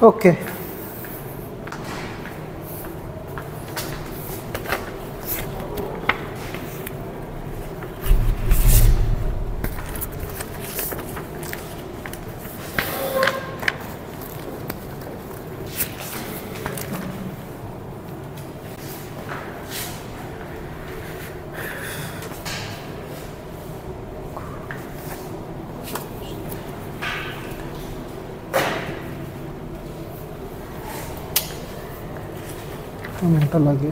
ওকে, ঘন্টা লাগে।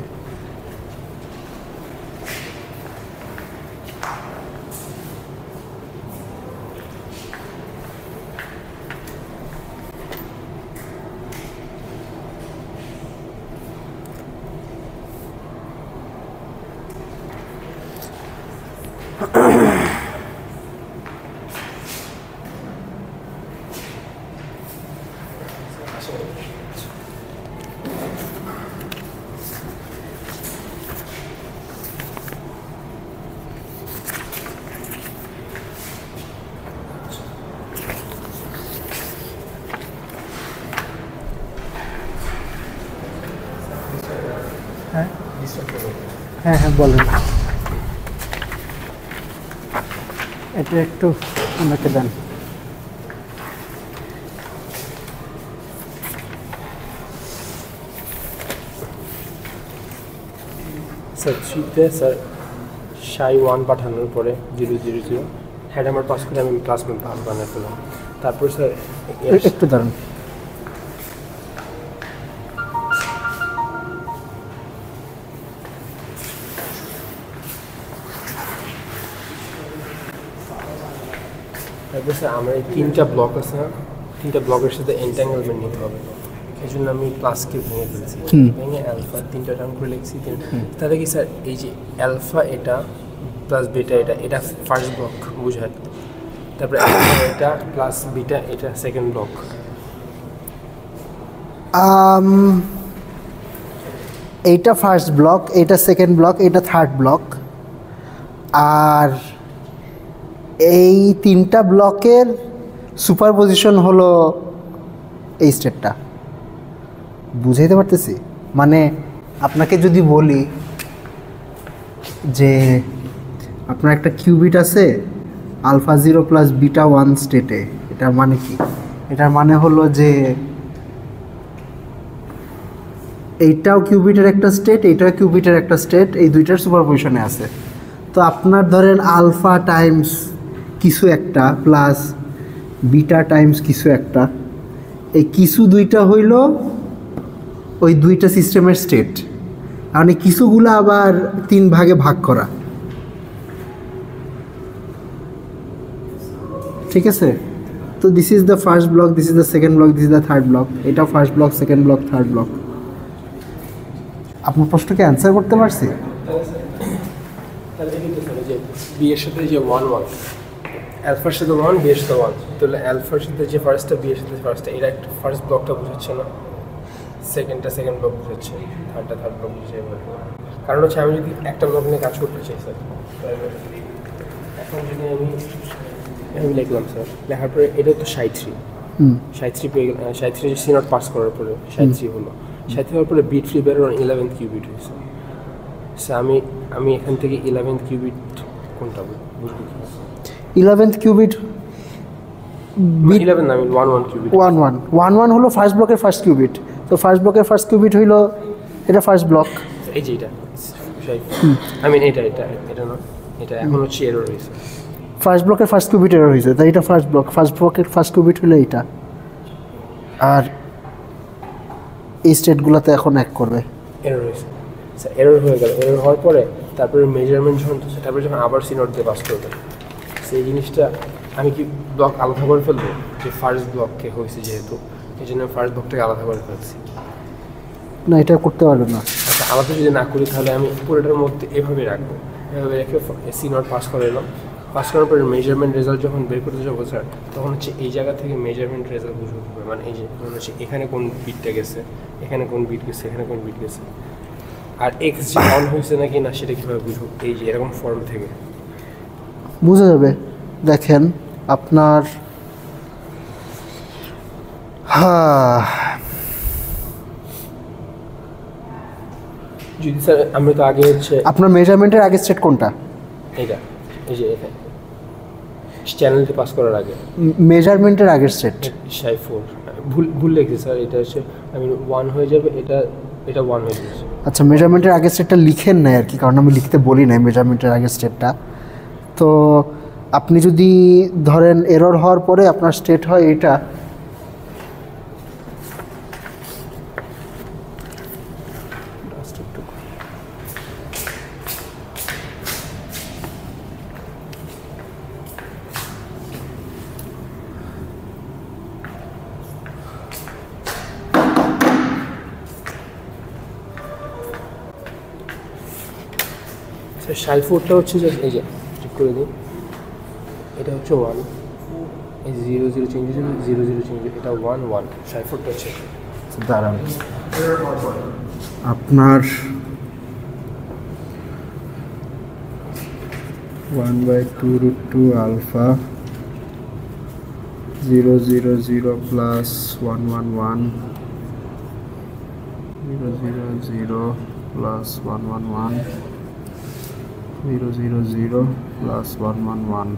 হ্যাঁ হ্যাঁ বলেন, এটা একটু আমাকে দেন। স্যার থ্রিতে স্যার শাই 1 পাঠানোর পরে 000 হেড আমার পাস করে আমি ক্লাস বানিয়ে ফেললাম। তারপর স্যার একটু দাঁড়ান, তারপর স্যার আমার এই 3টা ব্লক আছে না, 3টা ব্লকের সাথে এন্টাঙ্গেলমেন্ট নিতে হবে। এই জন্য আমি প্লাসকে ভেঙে ফেলছি, ভেঙে অ্যালফা 3টা টার্ম করে লিখছি। তাহলে কি স্যার এই যে অ্যালফা এটা প্লাস বিটা এটা ফার্স্ট ব্লক বুঝায়, তারপরে এটা প্লাস বিটা এটা সেকেন্ড ব্লক। এইটা ফার্স্ট ব্লক, এইটা সেকেন্ড ব্লক, এইটা থার্ড ব্লক। আর এই 3টা ব্লকের সুপারপজিশন হলো এই স্টেটটা। বুঝাইতে পারতেছি? মানে আপনাকে যদি বলি যে আপনার একটা কিউবিট আছে আলফা 0 প্লাস বিটা 1 স্টেটে, এটার মানে কি? এটার মানে হলো যে এইটাও কিউবিটের একটা স্টেট, এইটাও কিউবিটের একটা স্টেট, এই দুইটার সুপারপজিশনে আছে। তো আপনার ধরেন আলফা টাইমস কিছু একটা প্লাস বিটা টাইমস কিছু একটা, এই কিছু দুইটা হইল ওই দুইটা সিস্টেমের স্টেট, মানে কিছুগুলো আবার 3 ভাগে ভাগ করা, ঠিক আছে? তো this is the first block, this is the second block, this is the third block. এটা first block, second block, third block. আপনার প্রশ্নকে অ্যান্সার করতে পারছি? তাহলে কিন্তু স্যার যে বি এর সাথে যে 1 1 অ্যালফার সাথে 1 বি এর সাথে 1, তাহলে অ্যালফার সাথে যে ফার্স্টটা বি এর সাথে ফার্স্টটা, এটা একটা ফার্স্ট ব্লকটা বোঝাচ্ছে না, সেকেন্ডটা সেকেন্ড ব্লক বোঝাচ্ছে, থার্ডটা থার্ড ব্লক বুঝিয়ে বলবো। কারণ হচ্ছে আমি যদি একটা ব্লক নিয়ে কাজ করতে চাই স্যার, এখন যদি আমি লিখলাম স্যার, লেখার পরে এটা তো 3 পেয়ে গেল, 3 সি নট পাস করার পরে 3 হলো, 3 হওয়ার পরে বিট ফ্রি বের 11th কিউবিট হয়েছে। স্যার আমি এখান থেকে 11th কিউবিট কোনটা বুঝবো? 11th কিউবিট 11 না, আমি 1 কিউবিট 1 হলো ফার্স্ট ব্লকের ফার্স্ট কিউবিট। তো ফার্স্ট ব্লকের ফার্স্ট কিউবিট হইলো এটা ফার্স্ট ব্লক, এই যে এটা আই মিন এটা না, এটা এখন হচ্ছে এরর হয়েছে। ফার্স্ট ব্লকের ফার্স্ট কিউবিট এরর হয়েছে, তাই এটা ফার্স্ট ব্লক, ফার্স্ট ব্লকের ফার্স্ট কিউবিট হলো এইটা। আর এই স্টেটগুলোতে এখন এক করবে, এরর হয়েছে স্যার, এরর হয়ে গেল। এরর হওয়ার পরে তারপরে মেজারমেন্ট যখন, তারপরে যখন আবার সি নট দিয়ে পাস করবে, সেই জিনিসটা আমি কি ব্লক আলাদা করে ফেলবো? যে ফার্স্ট ব্লককে হয়েছে যেহেতু, এই জন্য ফার্স্ট ব্লকটাকে আলাদা করে ফেলছি। না, এটা করতে পারবে না। আচ্ছা, আলাদা যদি না করি তাহলে আমি পুরোটার মধ্যে এভাবে রাখবো, এভাবে রেখে সি নট পাস করে এলাম। পাস করার পরে মেজারমেন্ট রেজাল্ট যখন বের করতে যাবো স্যার, তখন হচ্ছে এই জায়গা থেকে মেজারমেন্ট রেজাল্ট বুঝতে হবে, মানে এই যে হচ্ছে এখানে কোন বিটটা গেছে, এখানে কোন বিট গেছে, এখানে কোন বিট গেছে, আর এক্স যে অন হয়েছে নাকি না সেটা কীভাবে বুঝবো? এই যে এরকম ফর্ম থেকে বুঝা যাবে। দেখেন আপনার যদি স্যার আমরা তো আগে হচ্ছে আপনার মেজারমেন্টের আগের স্টেট কোনটা? এইটা, এই যে এটা চ্যানেলটি পাস করার আগে মেজারমেন্টের আগের স্টেট 4 ভুল লিখেছি স্যার। এটা হচ্ছে আমি 1 হয়ে যাবে, এটা 1 হয়ে যাবে। আচ্ছা, মেজারমেন্টের আগের স্টেটটা লিখেন নাই আর কি, কারণ আমি লিখতে বলি নাই মেজারমেন্টের আগের স্টেটটা। তো আপনি যদি ধরেন এরর হওয়ার পরে আপনার স্টেট হয় এটা, স্যার 4টা হচ্ছে যে এই যে চেক করে দিই, এটা হচ্ছে 1, এই 0 0 চেঞ্জ হয়েছে, 0 0 চেঞ্জ, এটা 1 1, 4টা হচ্ছে দাঁড়ান আপনার 1/2√2 আলফা 0 0 0 প্লাস 1 1 1 0 0 0 প্লাস 1 1 1 0 0 0 প্লাস 1 1 1।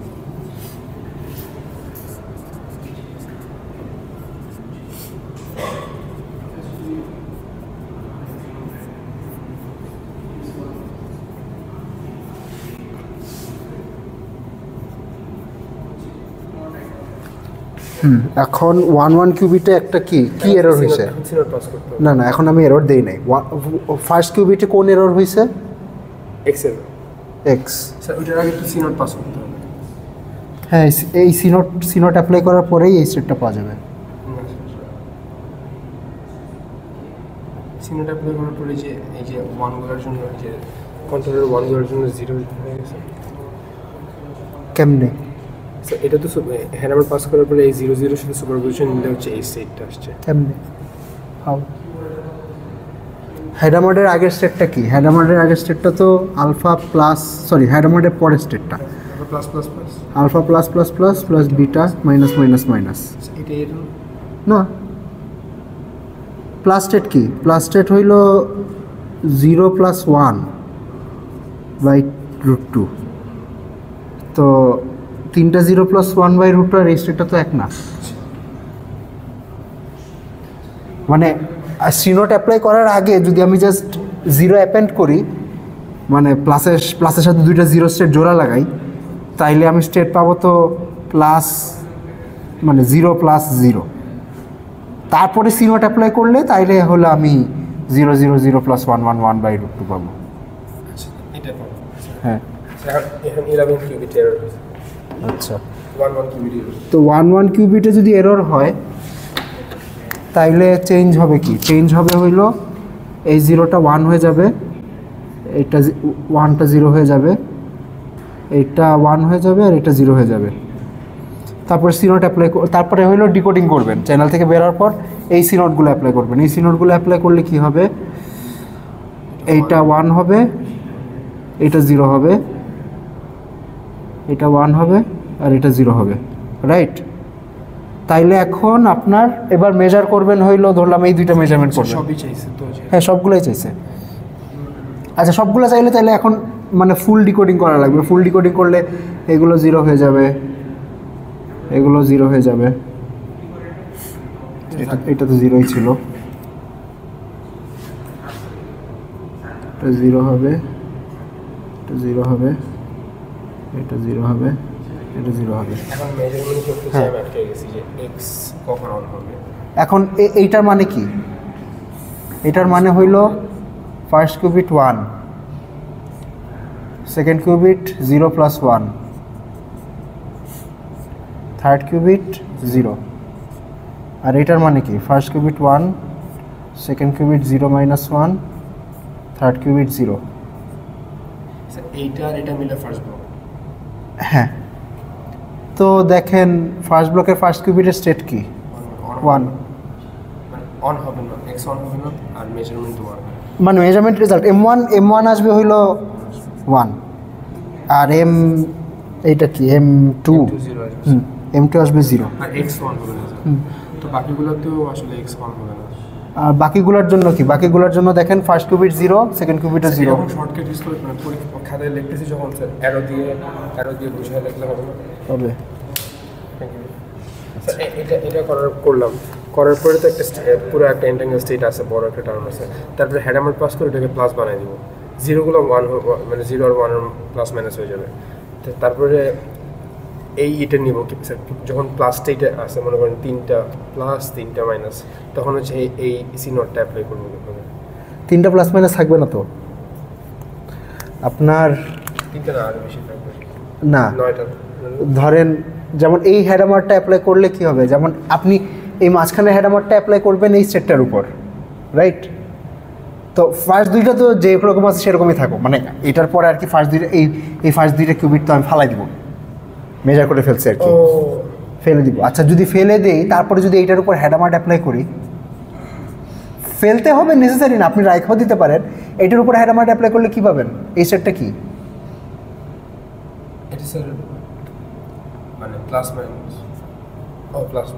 এখন 1 1 কিউবিটে একটা কি এরর হয়েছে? সিনোড পাস করতে হবে। না না, এখন আমি এরর দেই নাই। ফার্স্ট কিউবিটে কোন এরর হয়েছে? Excel x. স্যার ওইটার আগে তো সিনোড পাস করতে হবে। হ্যাঁ, এই সিনোট অ্যাপ্লাই করার পরেই এই সেটটা পাওয়া যাবে। সিনোড অ্যাপ্লাই করার পরে যে এই যে 1 গুলোর জন্য, এই যে কন্ট্রোলের 1 গুলোর জন্য 0 হয়ে গেছে। কেমনে? স্যার এটা তো হ্যান্ডার পাস করার পরে এই 0 0 সাথে সুপারপোজিশন নিলে হচ্ছে এই স্টেটটা আসছে। কেমনে? হাউ? হেডামার্ডের আগের স্টেটটা কি? হেডামার্ডের আগের স্টেটটা তো আলফা প্লাস, সরি হেডামার্ডের পরের স্টেটটা plus plus plus alpha plus plus plus plus beta minus minus minus. এটা এর না, প্লাস স্টেট কি? প্লাস স্টেট হইল 0 প্লাস 1/√2। তো 3টা 0 প্লাস 1/√2 আর এই স্টেটটা তো এক না। মানে সিনোট অ্যাপ্লাই করার আগে যদি আমি জাস্ট 0 অ্যাপেন্ড করি, মানে প্লাসের সাথে 2টা 0 স্টেট জোড়া লাগাই, তাইলে আমি স্টেট পাবো তো প্লাস, মানে 0 প্লাস 0। তারপরে সিনোট অ্যাপ্লাই করলে তাইলে হলো আমি 0 0 0 প্লাস 1 1 1/√2 পাবো। এটা পাবো। হ্যাঁ, স্যার এখন 11 কিউবিট এরর হয়েছে। আচ্ছা, 1 1 কিউবিট এরর। তো 1 1 কিউবিটে যদি এরর হয় তাইলে চেঞ্জ হবে কি? চেঞ্জ হবে হইল এই 0টা 1 হয়ে যাবে, এইটা 1টা 0 হয়ে যাবে, এইটা 1 হয়ে যাবে, আর এটা 0 হয়ে যাবে। তারপরে সিনোট অ্যাপ্লাই, তারপরে হইলো ডিকোডিং করবেন। চ্যানেল থেকে বের হওয়ার পর এই সিনোটগুলো অ্যাপ্লাই করবেন। এই সিনোটগুলো অ্যাপ্লাই করলে কি হবে? এইটা 1 হবে, এটা 0 হবে, এটা 1 হবে, আর এটা 0 হবে, রাইট? তাইলে এখন আপনার এবার মেজার করবেন হইলো, ধরলাম এই দুইটা মেজারমেন্ট করবেন। সবই চাইছে তো যে হ্যাঁ, সবগুলোই চাইছে। আচ্ছা, সবগুলো চাইলে তাহলে এখন মানে ফুল ডিকোডিং করা লাগবে। ফুল ডিকোডিং করলে এগুলো 0 হয়ে যাবে, এগুলো 0 হয়ে যাবে, এটা তো 0ই ছিল, এটা 0 হবে, এটা 0 হবে, এটা 0 হবে, এটা 0 হবে। এখন মেজারমেন্ট করতে চাই, আমি আটকে গেছি যে এক্স কখন অন হবে। এখন এইটার মানে কি? এটার মানে হইল first cubit 1, second cubit 0 plus 1, third cubit 0। আর এটার মানে কি? First cubit 1, second cubit 0 minus 1, third cubit 0। এইটা আর এটা মিলে ফার্স্ট ব্লক। হ্যাঁ, তো দেখেন ফার্স্ট ব্লকের ফার্স্ট কিউবিটের স্টেট কি? 1। অন হবে না, এক্স অন হবে না, আর মেজারমেন্ট 1। মানে মেজারমেন্ট রেজাল্ট M1 আসবে হইল 1, আর এইটা কি M2? M2 আসবে 0, আর এক্স অন হবে না। তো বাকিগুলোতেও আসলে এক্স অন হবে না। আর বাকিগুলোর জন্য কি? বাকিগুলোর জন্য দেখেন ফার্স্ট কিউবিট 0, সেকেন্ড কিউবিটও 0। যখন শর্টকাট ইউজ করে খাতায় লিখতেছি যখন স্যার অ্যারো দিয়ে বুঝিয়ে লিখলে হবে না? হবে। এটা করার পরে তো একটা পুরো একটা এন্টাঙ্গেল স্টেট আছে, বড় একটা টার্ম আছে। তারপরে হ্যাডামার পাস করে এটাকে প্লাস বানাই দিব, জিরোগুলো 1 মানে 0 আর 1 প্লাস মাইনাস হয়ে যাবে। তারপরে এটা নিব কি স্যার, যখন প্লাস স্টেটে আছে মনে করেন 3টা প্লাস 3টা মাইনাস, তখন হচ্ছে এই সি নটটা অ্যাপ্লাই করবো। 3টা প্লাস মাইনাস থাকবে না তো আপনার? 3টা না, আরও বেশি থাকবে না, 9টা। ধরেন যেমন এই হ্যাডামারটা অ্যাপ্লাই করলে কি হবে, যেমন আপনি এই মাঝখানে হ্যাডামারটা অ্যাপ্লাই করবেন এই সেটটার উপর, রাইট? তো ফার্স্ট দুইটা তো যেরকম আছে সেরকমই থাকো, মানে এটার পরে আর কি ফার্স্ট দুইটা এই ফার্স্ট দুইটা কিউবিট তো আমি ফালাই দিব, মেজার করে ফেলছি আর কি, ফেলে দিব। আচ্ছা যদি ফেলে দেই তারপরে যদি এইটার উপর হ্যাডামার অ্যাপ্লাই করি, ফেলতে হবে নেসেসারি না, আপনি রাইখাও দিতে পারেন। এইটার উপর হ্যাডামার অ্যাপ্লাই করলে কি পাবেন? এই সেটটা কি? এটা স্যার মানে প্লাস মাইনাস, প্লাস।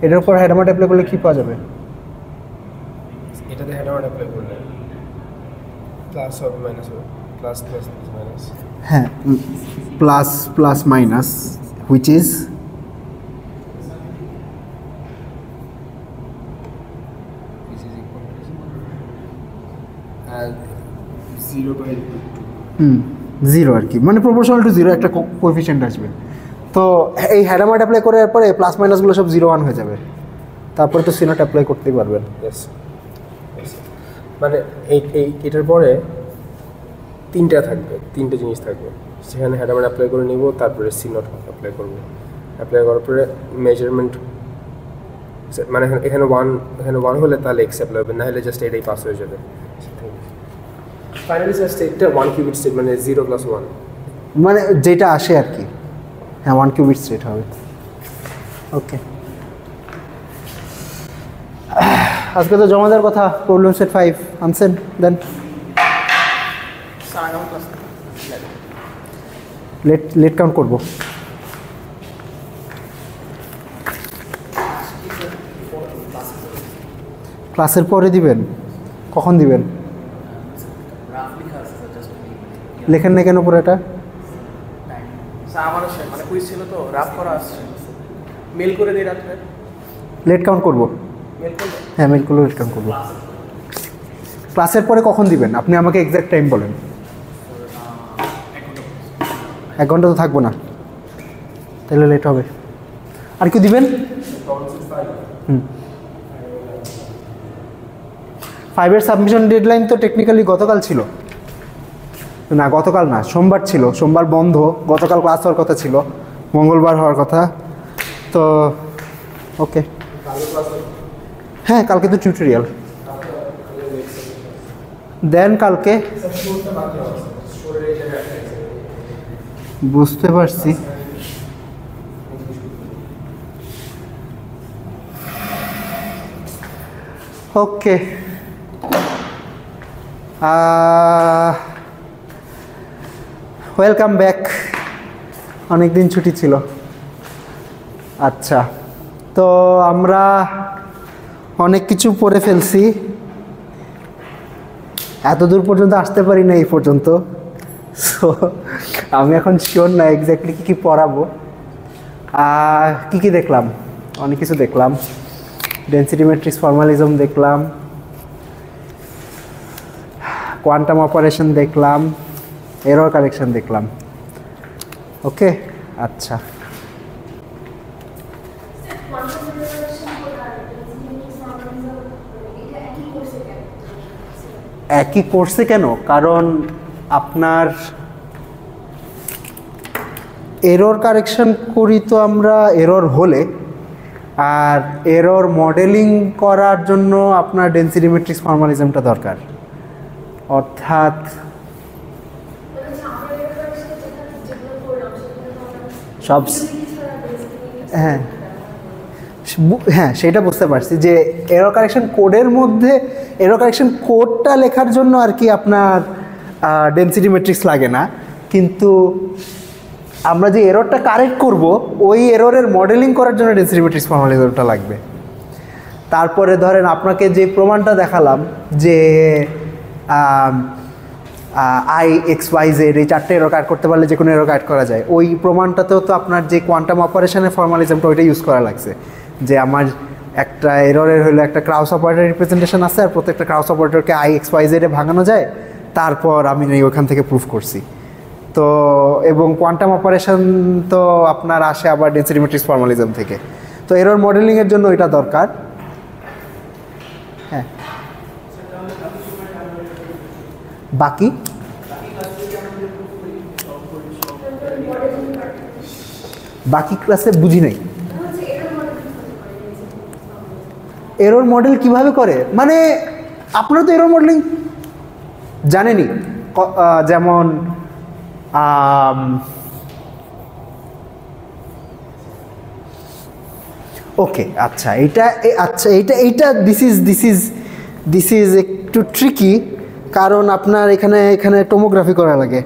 এটার উপর হ্যাডামার অ্যাপ্লাই করলে কি পাওয়া যাবে? এটাতে হ্যাডামার অ্যাপ্লাই করলে প্লাস হবে, মাইনাস হবে, প্লাস প্লাস মাইনাস। হ্যাঁ, plus plus minus, which is zero আর কি, মানে প্রপোর্শনাল টু 0 একটা কোএফিশিয়েন্ট আসবে। তো এই হ্যাডামার অ্যাপ্লাই করার পরে প্লাস মাইনাসগুলো সব 0 1 হয়ে যাবে, তারপরে তো সিনট অ্যাপ্লাই করতেই পারবেন। মানে এটার পরে 3টা থাকবে, 3টে জিনিস থাকবে, সেখানে হ্যাডামার অ্যাপ্লাই করে নিব, তারপরে সিনট অ্যাপ্লাই করবো। অ্যাপ্লাই করার পরে মেজারমেন্ট, মানে এখানে 1 হলে তাহলে এক্স অ্যাপ্লাই হবে, না হলে জাস্ট এটাই পাস হয়ে যাবে। ফাইনালি স্যার স্টেটটা 1 কিউবিট স্টেট, মানে 0 + 1, মানে যেটা আসে আর কি। হ্যাঁ, 1 কিউবিট স্টেট হবে। ওকে, আজকে তো জমা দেওয়ার কথা, problem set 5 unseen. Then let count করবো। ক্লাসের পরে দিবেন? কখন দিবেন? লেখেন না কেন পুরোটা? মানে কুইজ ছিল তো, রাফ করা আসছে, মেল করে দিই রাত্রে। লেট কাউন্ট করবো? মেল করলে হ্যাঁ, মেল করলে লেট কাউন্ট করবো। ক্লাসের পরে কখন দিবেন আপনি আমাকে এক্স্যাক্ট টাইম বলেন। 1 ঘন্টা তো থাকবো না, তাহলে লেট হবে। আর কি দিবেন? 5-এর সাবমিশন ডেডলাইন তো টেকনিক্যালি গতকাল ছিল না, গতকাল না, সোমবার ছিল। সোমবার বন্ধ, গতকাল ক্লাস হওয়ার কথা ছিল, মঙ্গলবার হওয়ার কথা। তো ওকে, হ্যাঁ কালকে তো টিউটোরিয়াল। দেন কালকে বুঝতে পারছি। ওকে, ওয়েলকাম ব্যাক। অনেক দিন ছুটি ছিল। আচ্ছা, তো আমরা অনেক কিছু পড়ে ফেলছি, এত দূর পর্যন্ত আসতে পারি না এই পর্যন্ত। সো আমি এখন শিওর না এক্স্যাক্টলি কী কী পড়াবো। কী কী দেখলাম? অনেক কিছু দেখলাম। ডেনসিটি ম্যাট্রিক্স ফর্মালিজম দেখলাম, কোয়ান্টাম অপারেশন দেখলাম, এরর কারেকশন দেখলাম। ওকে, আচ্ছা। একই কোর্সে কেন? কারণ আপনার এরর কারেকশন করি তো আমরা এরর হলে, আর এরর মডেলিং করার জন্য আপনার ডেনসিটি ম্যাট্রিক্স ফর্মালিজমটা দরকার। অর্থাৎ সব, হ্যাঁ হ্যাঁ সেটা বুঝতে পারছি যে এরর কারেকশন কোডের মধ্যে, এরর কারেকশন কোডটা লেখার জন্য আর কি আপনার ডেনসিটি ম্যাট্রিক্স লাগে না, কিন্তু আমরা যে এররটা কারেক্ট করব ওই এররের মডেলিং করার জন্য ডেনসিটি ম্যাট্রিক্স ফর্মালিজমটা লাগবে। তারপরে ধরেন আপনাকে যে প্রমাণটা দেখালাম যে IXYZ এই 4টে এরর কাট করতে পারলে যে কোনো এরর কাট করা যায়, ওই প্রমাণটাতেও তো আপনার যে কোয়ান্টাম অপারেশনের ফর্মালিজমটা ওইটা ইউজ করা লাগছে, যে আমার একটা এররের হলো একটা ক্রাউস অপারেটর রিপ্রেজেন্টেশন আছে, আর প্রত্যেকটা ক্রাউস অপারেটরকে IXYZ এ ভাঙানো যায়, তারপর আমি ওখান থেকে প্রুফ করছি। তো এবং কোয়ান্টাম অপারেশন তো আপনার আসে আবার ডেন্সিটি ম্যাট্রিক্স ফর্মালিজম থেকে, তো এরর মডেলিংয়ের জন্য এটা দরকার। হ্যাঁ, বাকি ক্লাসে বুঝি নাই এরর মডেল কিভাবে করে, মানে আপনারা তো এরর মডেলিং জানেনই, যেমন ওকে আচ্ছা এইটা দিস ইজ একটু ট্রিকি, কারণ আপনার এখানে টোমোগ্রাফি করা লাগে,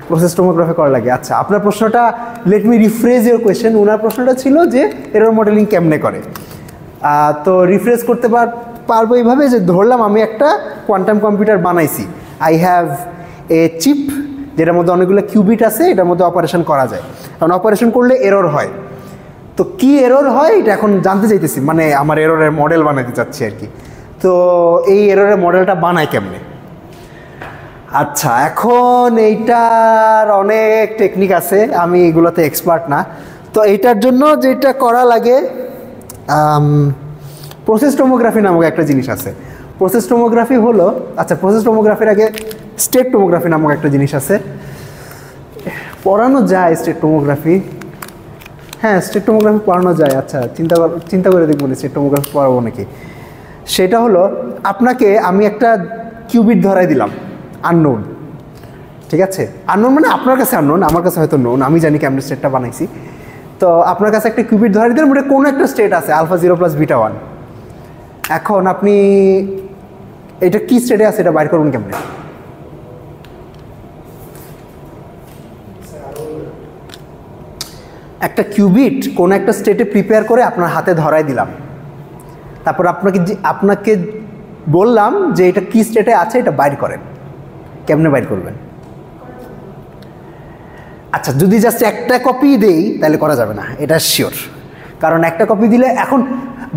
প্রসেস টোমোগ্রাফি করা লাগে। আচ্ছা, আপনার প্রশ্নটা, let me rephrase your question. ওনার প্রশ্নটা ছিল যে এরর মডেলিং কেমনে করে, তো রিফ্রেজ করতে পারবো এইভাবে যে ধরলাম আমি একটা কোয়ান্টাম কম্পিউটার বানাইছি, আই হ্যাভ এ চিপ যেটার মধ্যে অনেকগুলো কিউবিট আছে, এটার মধ্যে অপারেশন করা যায়, কারণ অপারেশন করলে এরর হয়। তো কি এরর হয় এটা এখন জানতে চাইতেছি, মানে আমার এররের মডেল বানাতে চাচ্ছি আর কি। তো এই এররের মডেলটা বানায় কেমনে? আচ্ছা, এখন এইটার অনেক টেকনিক আছে, আমি এগুলোতে এক্সপার্ট না। তো এইটার জন্য যেটা করা লাগে, প্রসেস টোমোগ্রাফি নামক একটা জিনিস আছে। প্রসেস টোমোগ্রাফি হলো, আচ্ছা প্রসেস টোমোগ্রাফির আগে স্টেট টোমোগ্রাফি নামক একটা জিনিস আছে, পড়ানো যায় স্টেট টোমোগ্রাফি। হ্যাঁ, স্টেট টোমোগ্রাফি পড়ানো যায়। আচ্ছা, চিন্তা করে দেখবো স্টেট টোমোগ্রাফি পড়াবো নাকি। সেটা হলো, আপনাকে আমি একটা কিউবিট ধরাই দিলাম, আননোন, ঠিক আছে? আননোন মানে আপনার কাছে আননোন, আমার কাছে হয়তো নোন, আমি জানি কেমন স্টেটটা বানাইছি। তো আপনার কাছে একটা কিউবিট ধরাই দিলাম, ওটা কোনো একটা স্টেট আছে আলফা 0 প্লাস বিটা 1। এখন আপনি এটা কি স্টেটে আছে এটা বাইর করুন কেমনে? একটা কিউবিট কোন একটা স্টেটে প্রিপেয়ার করে আপনার হাতে ধরাই দিলাম, তারপর আপনাকে বললাম যে এটা কি স্টেটে আছে এটা বাইর করেন। কেমনে বাইর করবেন? আচ্ছা, যদি জাস্ট একটা কপি দেই তাহলে করা যাবে না, এটা শিওর। কারণ একটা কপি দিলে এখন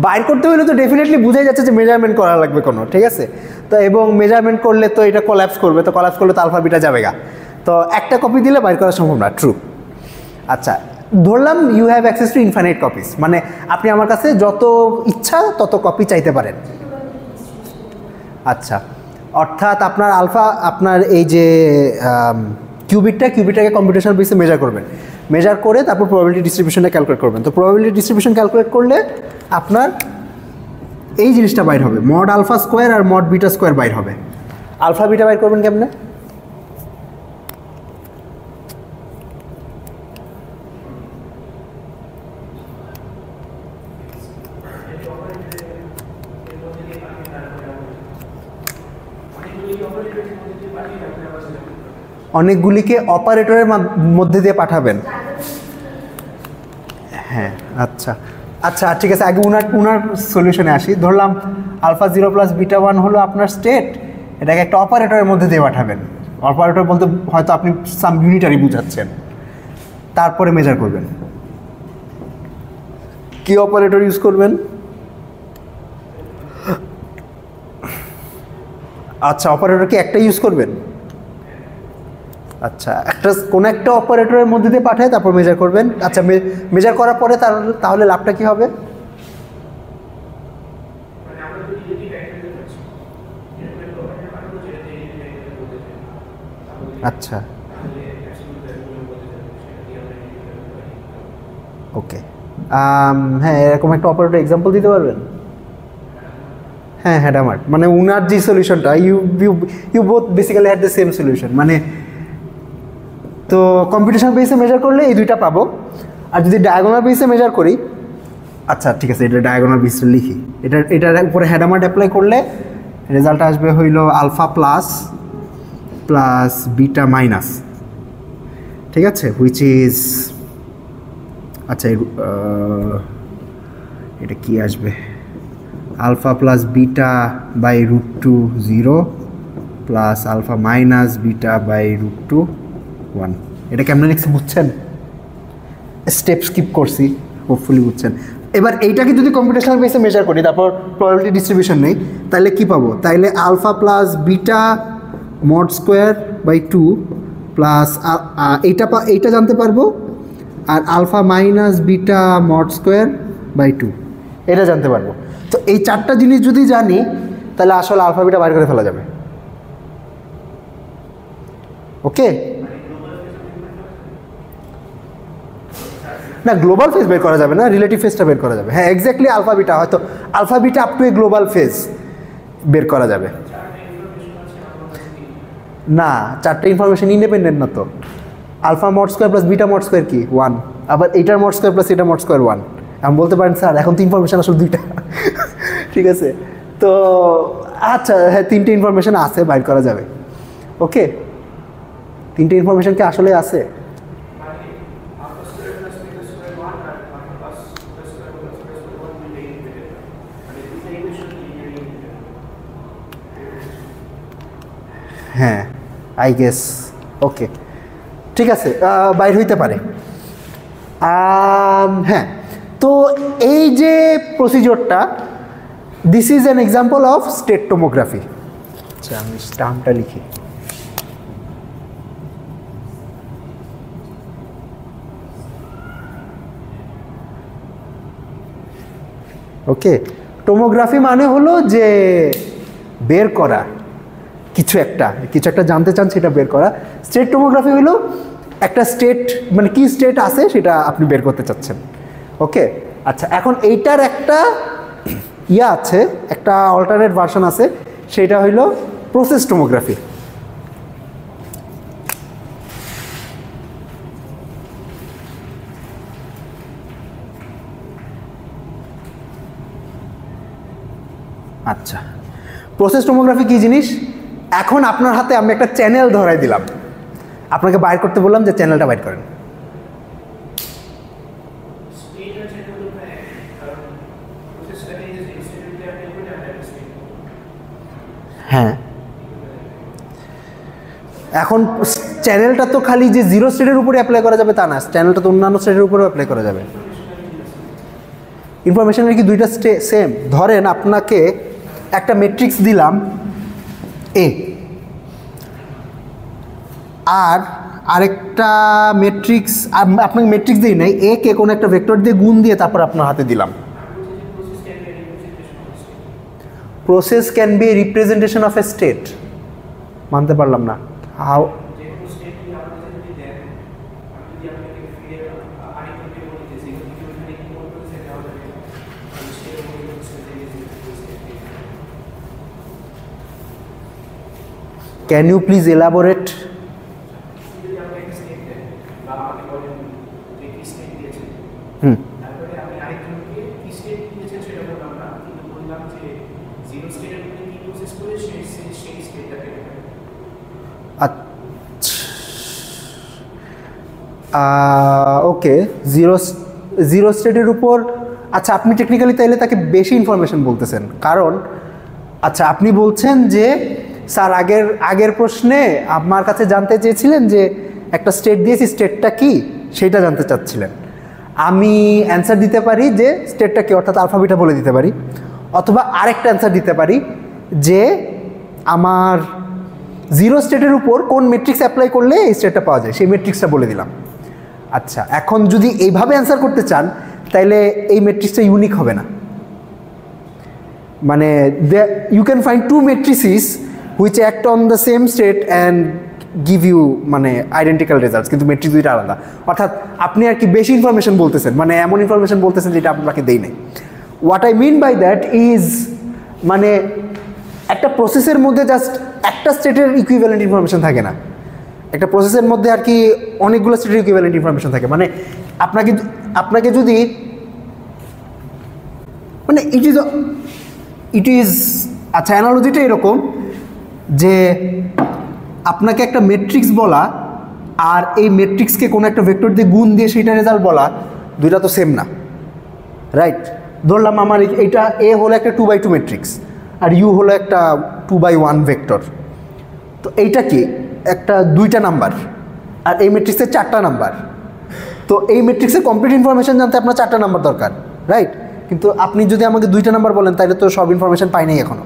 বাইর করতে হলে তো ডেফিনেটলি বোঝাই যাচ্ছে যে মেজারমেন্ট করা লাগবে কোনো, ঠিক আছে? তো এবং মেজারমেন্ট করলে তো এটা কোল্যাপস করবে, তো কোল্যাপস করলে তো আলফা বিটা যাবে গা। তো একটা কপি দিলে বাইর করা সম্ভব না, ট্রু। আচ্ছা, ধরলাম you have access to infinite copies, মানে আপনি আমার কাছে যত ইচ্ছা তত কপি চাইতে পারেন। আচ্ছা, অর্থাৎ আপনার আলফা, আপনার এই যে কিউবিটটাকে কম্পিউটেশনাল বেসে মেজার করবেন, মেজার করে তারপর প্রবাবিলিটি ডিস্ট্রিবিউশনটা ক্যালকুলেট করবেন। তো প্রবাবিলিটি ডিস্ট্রিবিউশন ক্যালকুলেট করলে আপনার এই জিনিসটা বাইর হবে, মড আলফা স্কোয়ার আর মড বিটা স্কোয়ার বাইর হবে। আলফা বিটা বাইর করবেন কেমনে? অনেকগুলিকে অপারেটরের মধ্যে দিয়ে পাঠাবেন। হ্যাঁ, আচ্ছা আচ্ছা, ঠিক আছে। আগে উনার সলিউশনে আসি। ধরলাম আলফা 0 প্লাস বিটা 1 হলো আপনার স্টেট, এটাকে একটা অপারেটরের মধ্যে দিয়ে পাঠাবেন। অপারেটর বলতে হয়তো আপনি সাম ইউনিটারি বুঝাচ্ছেন, তারপরে মেজার করবেন। কি অপারেটর ইউজ করবেন? আচ্ছা, অপারেটর কি একটা ইউজ করবেন? আচ্ছা, কোনো একটা অপারেটরের মধ্যে দিয়ে পাঠায় তারপর মেজার করবেন। আচ্ছা, মেজার করার পরে তাহলে লাভটা কি হবে? আচ্ছা, ওকে। হ্যাঁ, এরকম একটা অপারেটর এক্সাম্পল দিতে পারবেন? হ্যাঁ, হ্যাডামার্ট, মানে উনার যে সলিউশনটা, you both basically had the same solution. মানে তো কম্পিউটেশন বেসে মেজার করলে এই দুইটা পাবো, আর যদি ডায়াগোনাল বেসে মেজার করি, আচ্ছা ঠিক আছে, এটা ডায়াগোনাল বেসটা লিখি। এটার উপরে হ্যাডামার্ট অ্যাপ্লাই করলে রেজাল্ট আসবে হইল alpha plus plus beta minus, ঠিক আছে, হুইচ ইজ, আচ্ছা এটা কি আসবে, alpha plus beta by root two 0 plus alpha minus beta by root two 1। এটা কেমন লিখছি বুঝছেন? স্টেপ স্কিপ করছি, হোপফুলি বুঝছেন। এবার এইটাকে যদি কম্পিউটেশনাল বেসে মেজার করি, তারপর প্রবাবিলিটি ডিস্ট্রিবিউশন নেই, তাহলে কি পাবো? তাইলে alpha plus beta mod square by 2 plus এইটা জানতে পারবো, আর alpha minus beta mod square by 2 এটা জানতে পারবো। তো এই চারটা জিনিস যদি জানি তাহলে আসলে আলফা বিটা বাইর করে ফেলা যাবে। ওকে, না গ্লোবাল ফেজ বের করা যাবে না, রিলেটিভ ফেজটা বের করা যাবে। হ্যাঁ এক্স্যাক্টলি, আলফা বিটা হয়তো alpha beta up to a global phase বের করা যাবে না। চারটে ইনফরমেশন ইন্ডিপেন্ডেন্ট না তো। Alpha mod square plus beta mod square কি 1, আবার এইটার মড স্কোয়ার প্লাস এটা মড স্কোয়ার 1। আমি বলতে পারেন স্যার এখন তো ইনফরমেশন আসলে 2টা। ঠিক আছে, তো আচ্ছা হ্যাঁ 3টে ইনফরমেশন আছে, বাইর করা যাবে। ওকে, 3টে ইনফরমেশন কি আসলে আছে? হ্যাঁ আই গেস। ওকে ঠিক আছে, বাইর হইতে পারে। হ্যাঁ, তো এই যে প্রসিজিওরটা, this is an example of state tomography. আচ্ছা আমি টার্মটা লিখি। ওকে, টোমোগ্রাফি মানে হলো যে বের করা কিছু একটা জানতে চান সেটা বের করা। স্টেট টোমোগ্রাফি হলো একটা স্টেট, মানে কি স্টেট আছে সেটা আপনি বের করতে চাচ্ছেন। ওকে আচ্ছা, এখন এইটার একটা আছে, একটা অল্টারনেট ভার্সন আছে, সেটা হইলো প্রসেস টোমোগ্রাফি। আচ্ছা, প্রসেস টোমোগ্রাফি কি জিনিস? এখন আপনার হাতে আমি একটা চ্যানেল ধরাই দিলাম, আপনাকে বাইর করতে বললাম যে চ্যানেলটা বাইর করেন। হ্যাঁ, এখন চ্যানেলটা তো খালি যে 0 স্টেটের উপরে অ্যাপ্লাই করা যাবে তা না, চ্যানেলটা তো অন্যান্য স্টেটের উপরেও অ্যাপ্লাই করা যাবে। ইনফরমেশনের কি 2টা সেম? ধরেন আপনাকে একটা ম্যাট্রিক্স দিলাম এ, আর আরেকটা ম্যাট্রিক্স, আপনাকে ম্যাট্রিক্স দিই নাই, এ কে কোনো একটা ভেক্টর দিয়ে গুণ দিয়ে তারপর আপনার হাতে দিলাম। Process can B A representation of a state. মানতে পারলাম না। How? Can you please elaborate? Okay, zero স্টেটের উপর। আচ্ছা, আপনি টেকনিক্যালি তাইলে তাকে বেশি ইনফরমেশন বলতেছেন, কারণ আচ্ছা আপনি বলছেন যে স্যার আগের প্রশ্নে আমার কাছে জানতে চেয়েছিলেন যে একটা স্টেট দিয়েছি, স্টেটটা কি সেটা জানতে চাচ্ছিলেন। আমি অ্যান্সার দিতে পারি যে স্টেটটা কি, অর্থাৎ আলফাবিটা বলে দিতে পারি, অথবা আরেকটা অ্যান্সার দিতে পারি যে আমার 0 স্টেটের উপর কোন ম্যাট্রিক্স অ্যাপ্লাই করলে এই স্টেটটা পাওয়া যায়, সেই ম্যাট্রিক্সটা বলে দিলাম। আচ্ছা, এখন যদি এইভাবে অ্যান্সার করতে চান তাইলে এই ম্যাট্রিক্সটা ইউনিক হবে না। মানে you can find 2 matrices which act on the same state and give you মানে আইডেন্টিক্যাল রেজাল্টস, কিন্তু ম্যাট্রিক্স 2টা আলাদা। অর্থাৎ আপনি আর কি বেশি ইনফরমেশন বলতেছেন, মানে এমন ইনফরমেশন বলতেছেন যেটা আপনাকে দেই নাই। What I mean by that is, মানে একটা প্রসেসের মধ্যে জাস্ট একটা স্টেটের ইকুইভ্যালেন্ট ইনফরমেশন থাকে না, একটা প্রসেসের মধ্যে আর কি অনেকগুলো স্টেটের ইকুইভ্যালেন্ট ইনফরমেশন থাকে। মানে আপনাকে যদি মানে ইট ইজ আচ্ছা, অ্যানালজিটা এরকম যে আপনাকে একটা ম্যাট্রিক্স বলা আর এই ম্যাট্রিক্সকে কোনো একটা ভেক্টর দিয়ে গুণ দিয়ে সেইটা রেজাল্ট বলা, দুইটা তো সেম না, রাইট? ধরলাম আমার এইটা এ হলো একটা 2x2 ম্যাট্রিক্স আর ইউ হলো একটা 2x1 ভেক্টর। তো এইটা কি একটা 2টা নাম্বার আর এই ম্যাট্রিক্সের 4টা নাম্বার। তো এই ম্যাট্রিক্সের কমপ্লিট ইনফরমেশন জানতে আপনার 4টা নাম্বার দরকার, রাইট? কিন্তু আপনি যদি আমাকে 2টা নাম্বার বলেন তাহলে তো সব ইনফরমেশন পাই নাই এখনো।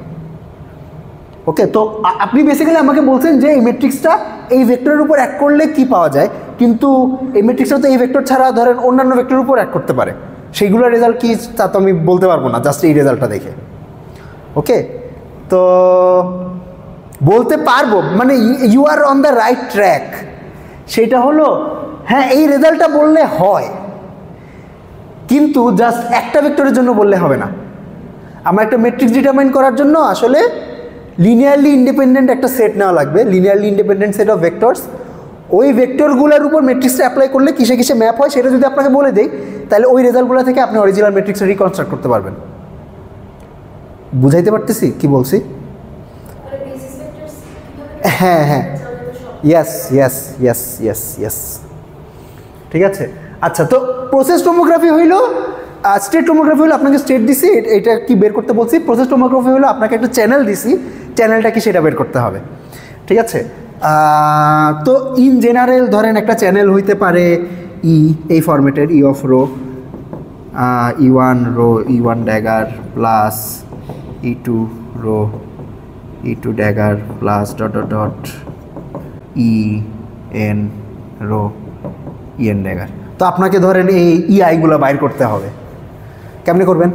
ওকে, তো আপনি বেসিক্যালি আমাকে বলছেন যে এই ম্যাট্রিক্সটা এই ভেক্টরের উপর অ্যাড করলে কি পাওয়া যায়, কিন্তু এই ম্যাট্রিক্সটা তো এই ভেক্টর ছাড়া ধরেন অন্যান্য ভেক্টরের উপর অ্যাড করতে পারে, সেইগুলোর রেজাল্ট কি তা তো আমি বলতে পারবো না জাস্ট এই রেজাল্টটা দেখে। ওকে, তো বলতে পারবো মানে you are on the right track, সেটা হলো হ্যাঁ এই রেজাল্টটা বললে হয়, কিন্তু জাস্ট একটা ভেক্টরের জন্য বললে হবে না। আমার একটা ম্যাট্রিক্স ডিটারমাইন করার জন্য আসলে লিনিয়ারলি ইন্ডিপেন্ডেন্ট একটা সেট নেওয়া লাগবে, linearly independent set of vectors. ওই ভেক্টরগুলোর উপর ম্যাট্রিক্সটা অ্যাপ্লাই করলে কিসে কিসে ম্যাপ হয় সেটা যদি আপনাকে বলে দেই, তাহলে ওই রেজাল্টগুলো থেকে আপনি অরিজিনাল ম্যাট্রিক্সটা রিকনস্ট্রাক্ট করতে পারবেন। বুঝাইতে পারতেছি কি বলছি? হ্যাঁ হ্যাঁ, yes yes yes yes yes, ঠিক আছে। আচ্ছা, তো প্রসেস টোমোগ্রাফি হইলো, স্টেট টোমোগ্রাফি হলো আপনাকে স্টেট দিছি, এটা কি বের করতে বলছি। প্রসেস টোমোগ্রাফি হলো আপনাকে একটা চ্যানেল দিছি, চ্যানেলটা কি সেটা বের করতে হবে, ঠিক আছে। তো ইন জেনারেল ধরেন একটা চ্যানেল হইতে পারে এই ফরম্যাটের E of rho, E1 rho E1 dagger plus E2 rho E2 dagger plus dot dot dot EN rho EN dagger. তো আপনাকে ধরেন এই EI-গুলো বাইর করতে হবে, কেমনে করবেন?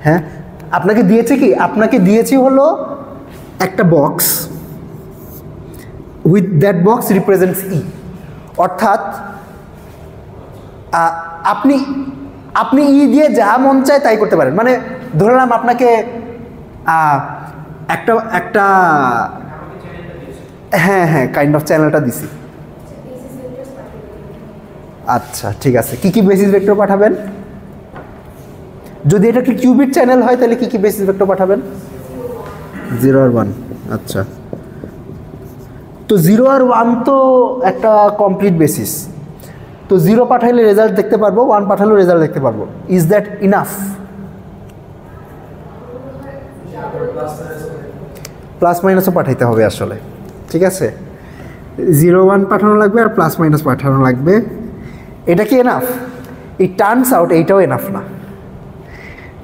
হ্যাঁ, আপনাকে দিয়েছে কি, আপনাকে দিয়েছি হলো একটা box, with that box represents E, অর্থাৎ আপনি আপনি ই দিয়ে যা মন চায় তাই করতে পারেন। মানে ধরলাম আপনাকে একটা একটা হ্যাঁ হ্যাঁ কাইন্ড অফ চ্যানেলটা দিছি। আচ্ছা ঠিক আছে, কি কি বেসিস ভেক্টর পাঠাবেন? যদি এটা একটা কিউবিট চ্যানেল হয় তাহলে কি কি বেসিস ভেক্টর পাঠাবেন? 0 আর 1। আচ্ছা, তো 0 আর 1 তো একটা কমপ্লিট বেসিস, তো 0 পাঠাইলে রেজাল্ট দেখতে পারবো, 1 পাঠালেও রেজাল্ট দেখতে পারবো। Is that enough? প্লাস মাইনাসও পাঠাইতে হবে আসলে, ঠিক আছে। 0 1 পাঠানো লাগবে আর প্লাস মাইনাস পাঠানো লাগবে। এটা কি এনাফ? ইট টার্নস আউট এইটাও এনাফ না,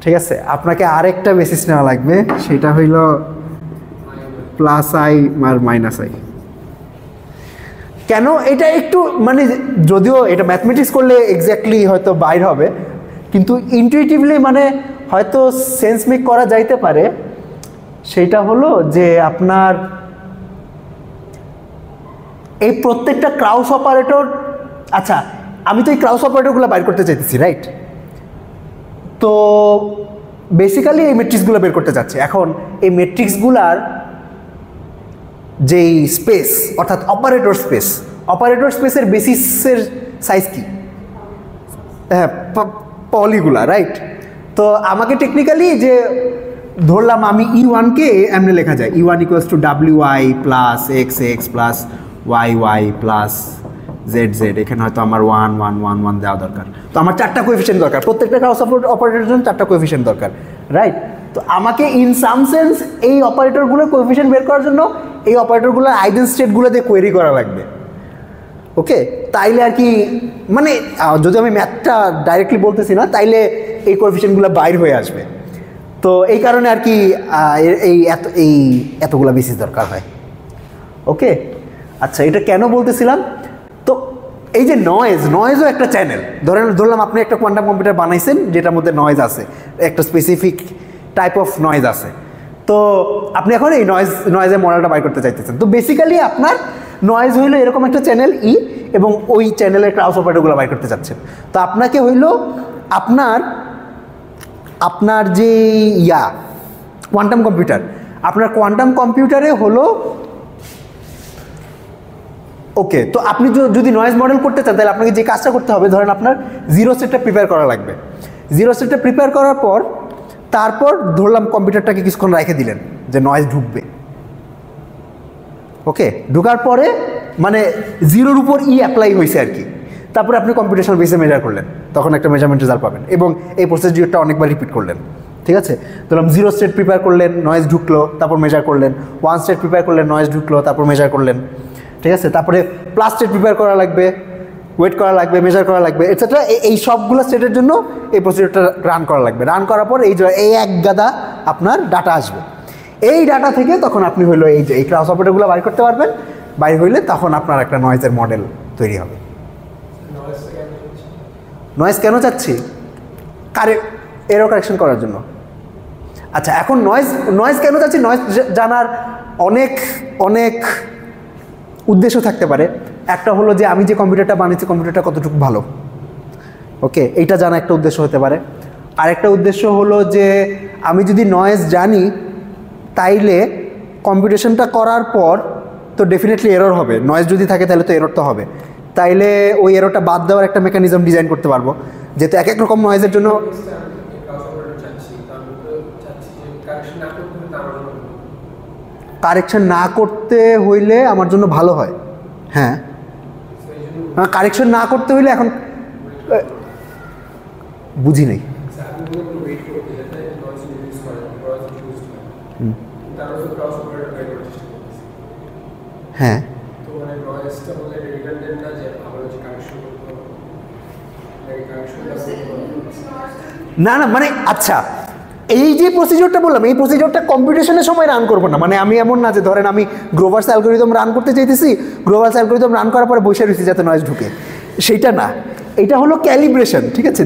ঠিক আছে। আপনাকে আরেকটা বেসিস নেওয়া লাগবে, সেটা হইল প্লাস আই আর মাইনাস আই। কেন? এটা একটু মানে যদিও এটা ম্যাথমেটিক্স করলে এক্স্যাক্টলি হয়তো বাইর হবে, কিন্তু ইনটুইটিভলি মানে হয়তো সেন্স মেক করা যাইতে পারে। সেইটা হলো যে আপনার এই প্রত্যেকটা ক্রাউস অপারেটর, আচ্ছা আমি তো এই ক্রাউস অপারেটরগুলো বাইর করতে চাইতেছি, রাইট? তো বেসিক্যালি এই ম্যাট্রিক্সগুলো বের করতে যাচ্ছে। এখন এই ম্যাট্রিক্সগুলার যেই স্পেস অর্থাৎ অপারেটর স্পেস, অপারেটর স্পেসের বেসিসের সাইজ কি? হ্যাঁ, পলিগুলা, রাইট? তো আমাকে টেকনিক্যালি যে ধরলাম আমি E1-কে এমনি লেখা যায়, E1 equals to WI plus XX plus YY plus ZZ। এখানে হয়তো আমার 1 1 1 1 দেওয়া দরকার, তো আমার 4টা কোএফিশিয়েন্ট দরকার, প্রত্যেকটা ক্রস অপারেটরের জন্য 4টা কোএফিশিয়েন্ট দরকার, রাইট? তো আমাকে ইন সাম সেন্স এই অপারেটরগুলোর কোএফিশিয়েন্ট বের করার জন্য এই অপারেটরগুলোর আইডেন স্টেটগুলো দিয়ে কোয়েরি করা লাগবে। ওকে, তাইলে আর কি মানে যদি আমি ম্যাথটা ডাইরেক্টলি বলতেছি না, তাইলে এই কোএফিশিয়েন্টগুলো বাইর হয়ে আসবে। তো এই কারণে আর কি এই এতগুলো বেসিস দরকার হয়। ওকে, আচ্ছা এটা কেন বলতেছিলাম? তো এই যে নয়েজও একটা চ্যানেল। ধরলাম আপনি একটা কোয়ান্টাম কম্পিউটার বানাইছেন যেটার মধ্যে নয়েজ আছে, একটা স্পেসিফিক টাইপ অফ নয়েজ আছে। তো আপনি এখন এই নয়েজের মডেলটা বাইর করতে চাইতেছেন। তো বেসিক্যালি আপনার নয়েজ হইলো এরকম একটা চ্যানেল ই, এবং ওই চ্যানেলের ক্রাউস অপারেটরগুলো বাইর করতে চাচ্ছেন। তো আপনাকে হইলো আপনার যে কোয়ান্টাম কম্পিউটার, আপনার কোয়ান্টাম কম্পিউটারে হলো ওকে। তো আপনি যদি নয়েজ মডেল করতে চান তাহলে আপনাকে যে কাজটা করতে হবে, ধরেন আপনার জিরো সেটটা প্রিপেয়ার করা লাগবে। জিরো সেটটা প্রিপেয়ার করার পর তারপর ধরলাম কম্পিউটারটাকে কিছুক্ষণ রেখে দিলেন যে নয়েজ ঢুকবে। ওকে, ঢোকার পরে মানে জিরোর উপর অ্যাপ্লাই হয়েছে আর কি। তারপরে আপনি কম্পিউটেশনাল বেসে মেজার করলেন, তখন একটা মেজারমেন্ট রেজাল্ট পাবেন, এবং এই প্রসিডিউরটা অনেকবার রিপিট করলেন। ঠিক আছে, ধরলাম 0 স্টেট প্রিপেয়ার করলেন, নয়েজ ঢুকলো, তারপর মেজার করলেন, 1 স্টেট প্রিপেয়ার করলেন, নয়েজ ঢুকলো, তারপর মেজার করলেন। ঠিক আছে, তারপরে প্লাস স্টেট প্রিপেয়ার করা লাগবে, ওয়েট করা লাগবে, মেজার করা লাগবে, এটসেট্রা। এই সবগুলো স্টেটের জন্য এই প্রসিডিউরটা রান করা লাগবে। রান করার পর এই এক গাদা আপনার ডাটা আসবে। এই ডাটা থেকে তখন আপনি হইলো এই ক্লাস অপারেটরগুলো বাইর করতে পারবেন। বাইর হইলে তখন আপনার একটা নয়েজের মডেল তৈরি হবে। নয়েজ কেন চাচ্ছি? এরর কারেকশন করার জন্য। আচ্ছা, এখন নয়েজ কেন চাচ্ছি? নয়েজ জানার অনেক অনেক উদ্দেশ্য থাকতে পারে। একটা হলো যে আমি যে কম্পিউটারটা বানিয়েছি কম্পিউটারটা কতটুকু ভালো, ওকে, এইটা জানা একটা উদ্দেশ্য হতে পারে। আরেকটা উদ্দেশ্য হলো যে আমি যদি নয়েজ জানি তাইলে কম্পিউটেশনটা করার পর তো ডেফিনেটলি এরর হবে। নয়েজ যদি থাকে তাহলে তো এরর তো হবে, তাইলে ওই এররটা বাদ দেওয়ার একটা মেকানিজম ডিজাইন করতে পারবো, যেহেতু এক এক রকম নয়েজের জন্য। কারেকশন না করতে হইলে আমার জন্য ভালো হয়। হ্যাঁ, কারেকশন না করতে হইলে এখন বুঝি নেই। হ্যাঁ, না না মানে আচ্ছা, এই যে প্রসিডিউরটা বললাম এই প্রসিডিউরটা কম্পিউটেশনের সময় রান করবো না। মানে আমি এমন না যে ধরেন আমি গ্রোভার্স অ্যালগরিদম রান করতে চাইতেছি, গ্রোভার্স অ্যালগরিদম রান করার পরে বসে রয়েছি যাতে নয়েজ ঢুকে, সেইটা না। এটা হলো ক্যালিব্রেশন। ঠিক আছে,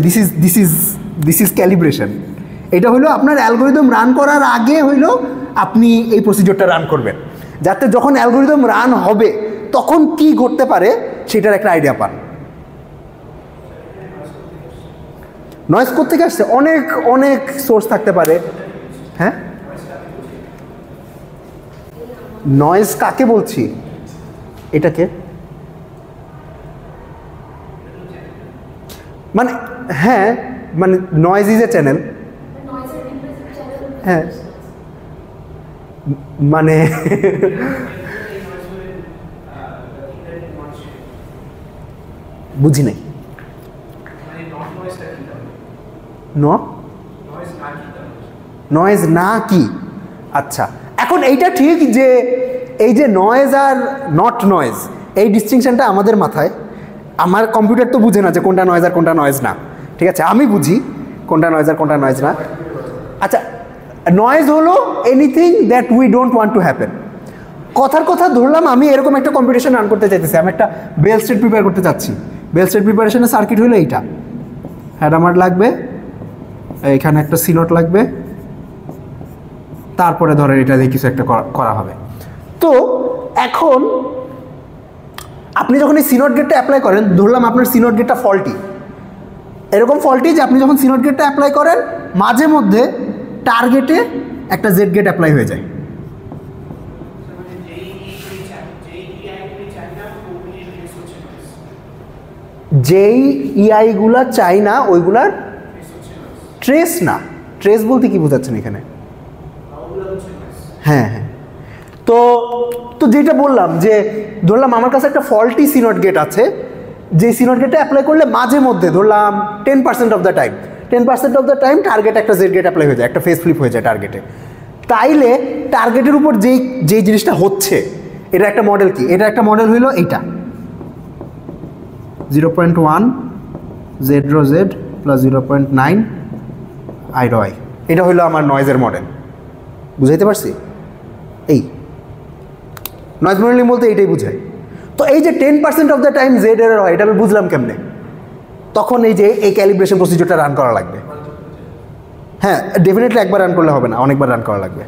দিস ইজ ক্যালিব্রেশন। এটা হলো আপনার অ্যালগরিদম রান করার আগে হইলো আপনি এই প্রসিডিউরটা রান করবেন, যাতে যখন অ্যালগরিদম রান হবে তখন কি ঘটতে পারে সেটার একটা আইডিয়া পান। নয়েজ কোত্থেকে আসছে? অনেক অনেক সোর্স থাকতে পারে। হ্যাঁ, নয়েজ কাকে বলছি? এটাকে মানে হ্যাঁ, মানে নয়েজ ইজ এ চ্যানেল। হ্যাঁ, মানে বুঝি নাই। নয়েজ না কি? আচ্ছা, এখন এইটা ঠিক যে এই যে নয়েজ আর নট নয়েজ এই ডিস্টিংশনটা আমাদের মাথায়। আমার কম্পিউটার তো বুঝে না যে কোনটা নয়েজ আর কোনটা নয়েজ না। ঠিক আছে, আমি বুঝি কোনটা নয়েজ আর কোনটা নয়েজ না। আচ্ছা, নয়েজ হলো anything that we don't want to happen. কথার কথা ধরলাম আমি এরকম একটা কম্পিটিশন রান করতে চাইতেছি, আমি একটা বেল স্টেট প্রিপেয়ার করতে চাচ্ছি। বেল স্টেট প্রিপারেশনের সার্কিট হলো এইটা, হ্যাডামার লাগবে, এখানে একটা সিনোট লাগবে, তারপরে ধরেন এটা দিয়ে কিছু একটা করা হবে। তো এখন আপনি যখন এই সিনোট গেটটা অ্যাপ্লাই করেন, ধরলাম আপনার সিনোট গেটটা ফল্টি, এরকম ফল্টি যে আপনি যখন সিনোট গেটটা অ্যাপ্লাই করেন মাঝে মধ্যে টার্গেটে একটা জেড গেট অ্যাপ্লাই হয়ে যায়। যেই ইআইগুলা চাই না ওইগুলার ট্রেস না। ট্রেস বলতে কি বোঝাচ্ছেন এখানে? হ্যাঁ হ্যাঁ, তো যেটা বললাম যে ধরলাম আমার কাছে একটা ফল্টি সিনোট গেট আছে, যে সিনোট গেটে অ্যাপ্লাই করলে মাঝে মধ্যে ধরলাম 10% of the time 10% of the time target একটা জেড গেট অ্যাপ্লাই হয়ে যায়, একটা ফেস ফ্লিপ হয়ে যায় টার্গেটে। তাইলে টার্গেটের উপর যেই জিনিসটা হচ্ছে এটা একটা মডেল কি? এটা একটা মডেল হইলো এইটা 0.1 Z rho Z plus 0.9 I rho I. এটা হইলো আমার নয়েজের মডেল। বুঝাইতে পারছি? এই নয়েজ মডেলিং বলতে এইটাই বুঝায়। তো এই যে 10% of the time Z error হয়, এটা আমি বুঝলাম কেমনে? তখন এই যে এই ক্যালিব্রেশন প্রসিডিউরটা রান করা লাগবে। হ্যাঁ, ডেফিনেটলি একবার রান করলে হবে না, অনেকবার রান করা লাগবে।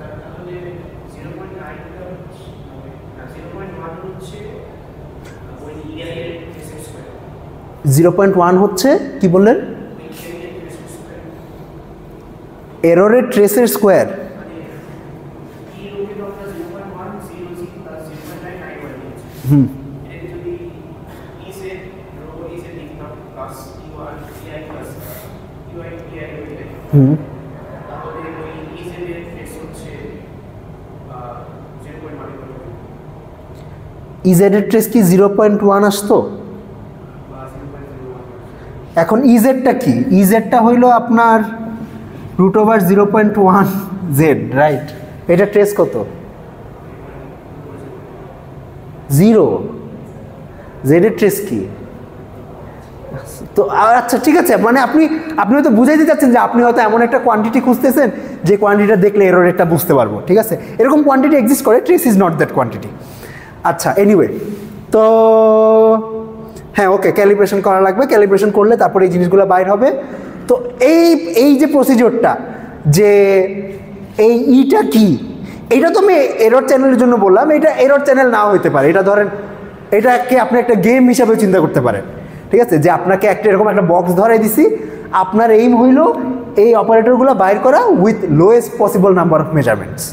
0.1 হচ্ছে কি বললেন? এররের ট্রেসের স্কোয়ার। হুম, হুম, ইজেডের ট্রেস কি 0.1 আসতো? এখন ইজেডটা কি? ইজেডটা হইল আপনার √0.1 জেড, রাইট? এটা ট্রেস কত? 0। জেডের ট্রেস কি? তো আচ্ছা ঠিক আছে, মানে আপনি হয়তো বুঝাইতে চাচ্ছেন যে আপনি হয়তো এমন একটা কোয়ান্টিটি খুঁজতেছেন যে কোয়ান্টিটিটা দেখলে এরর রেটটা বুঝতে পারবো, ঠিক আছে? এরকম কোয়ান্টিটি এক্সিস্ট করে, trace is not that quantity. আচ্ছা, এনিওয়ে, তো হ্যাঁ ওকে, ক্যালিব্রেশন করা লাগবে, ক্যালিব্রেশন করলে তারপরে এই জিনিসগুলো বাইর হবে। তো এই যে প্রসিডিওরটা, যে এই ইটা কি, এটা তো আমি এরর চ্যানেলের জন্য বললাম, এটা এরর চ্যানেল নাও হইতে পারে। এটা ধরেন, এটাকে আপনি একটা গেম হিসাবে চিন্তা করতে পারেন, ঠিক আছে? যে আপনাকে একটা এরকম একটা বক্স ধরাই দিছি, আপনার এইম হইল এই অপারেটরগুলো বাইর করা with lowest possible number of measurements,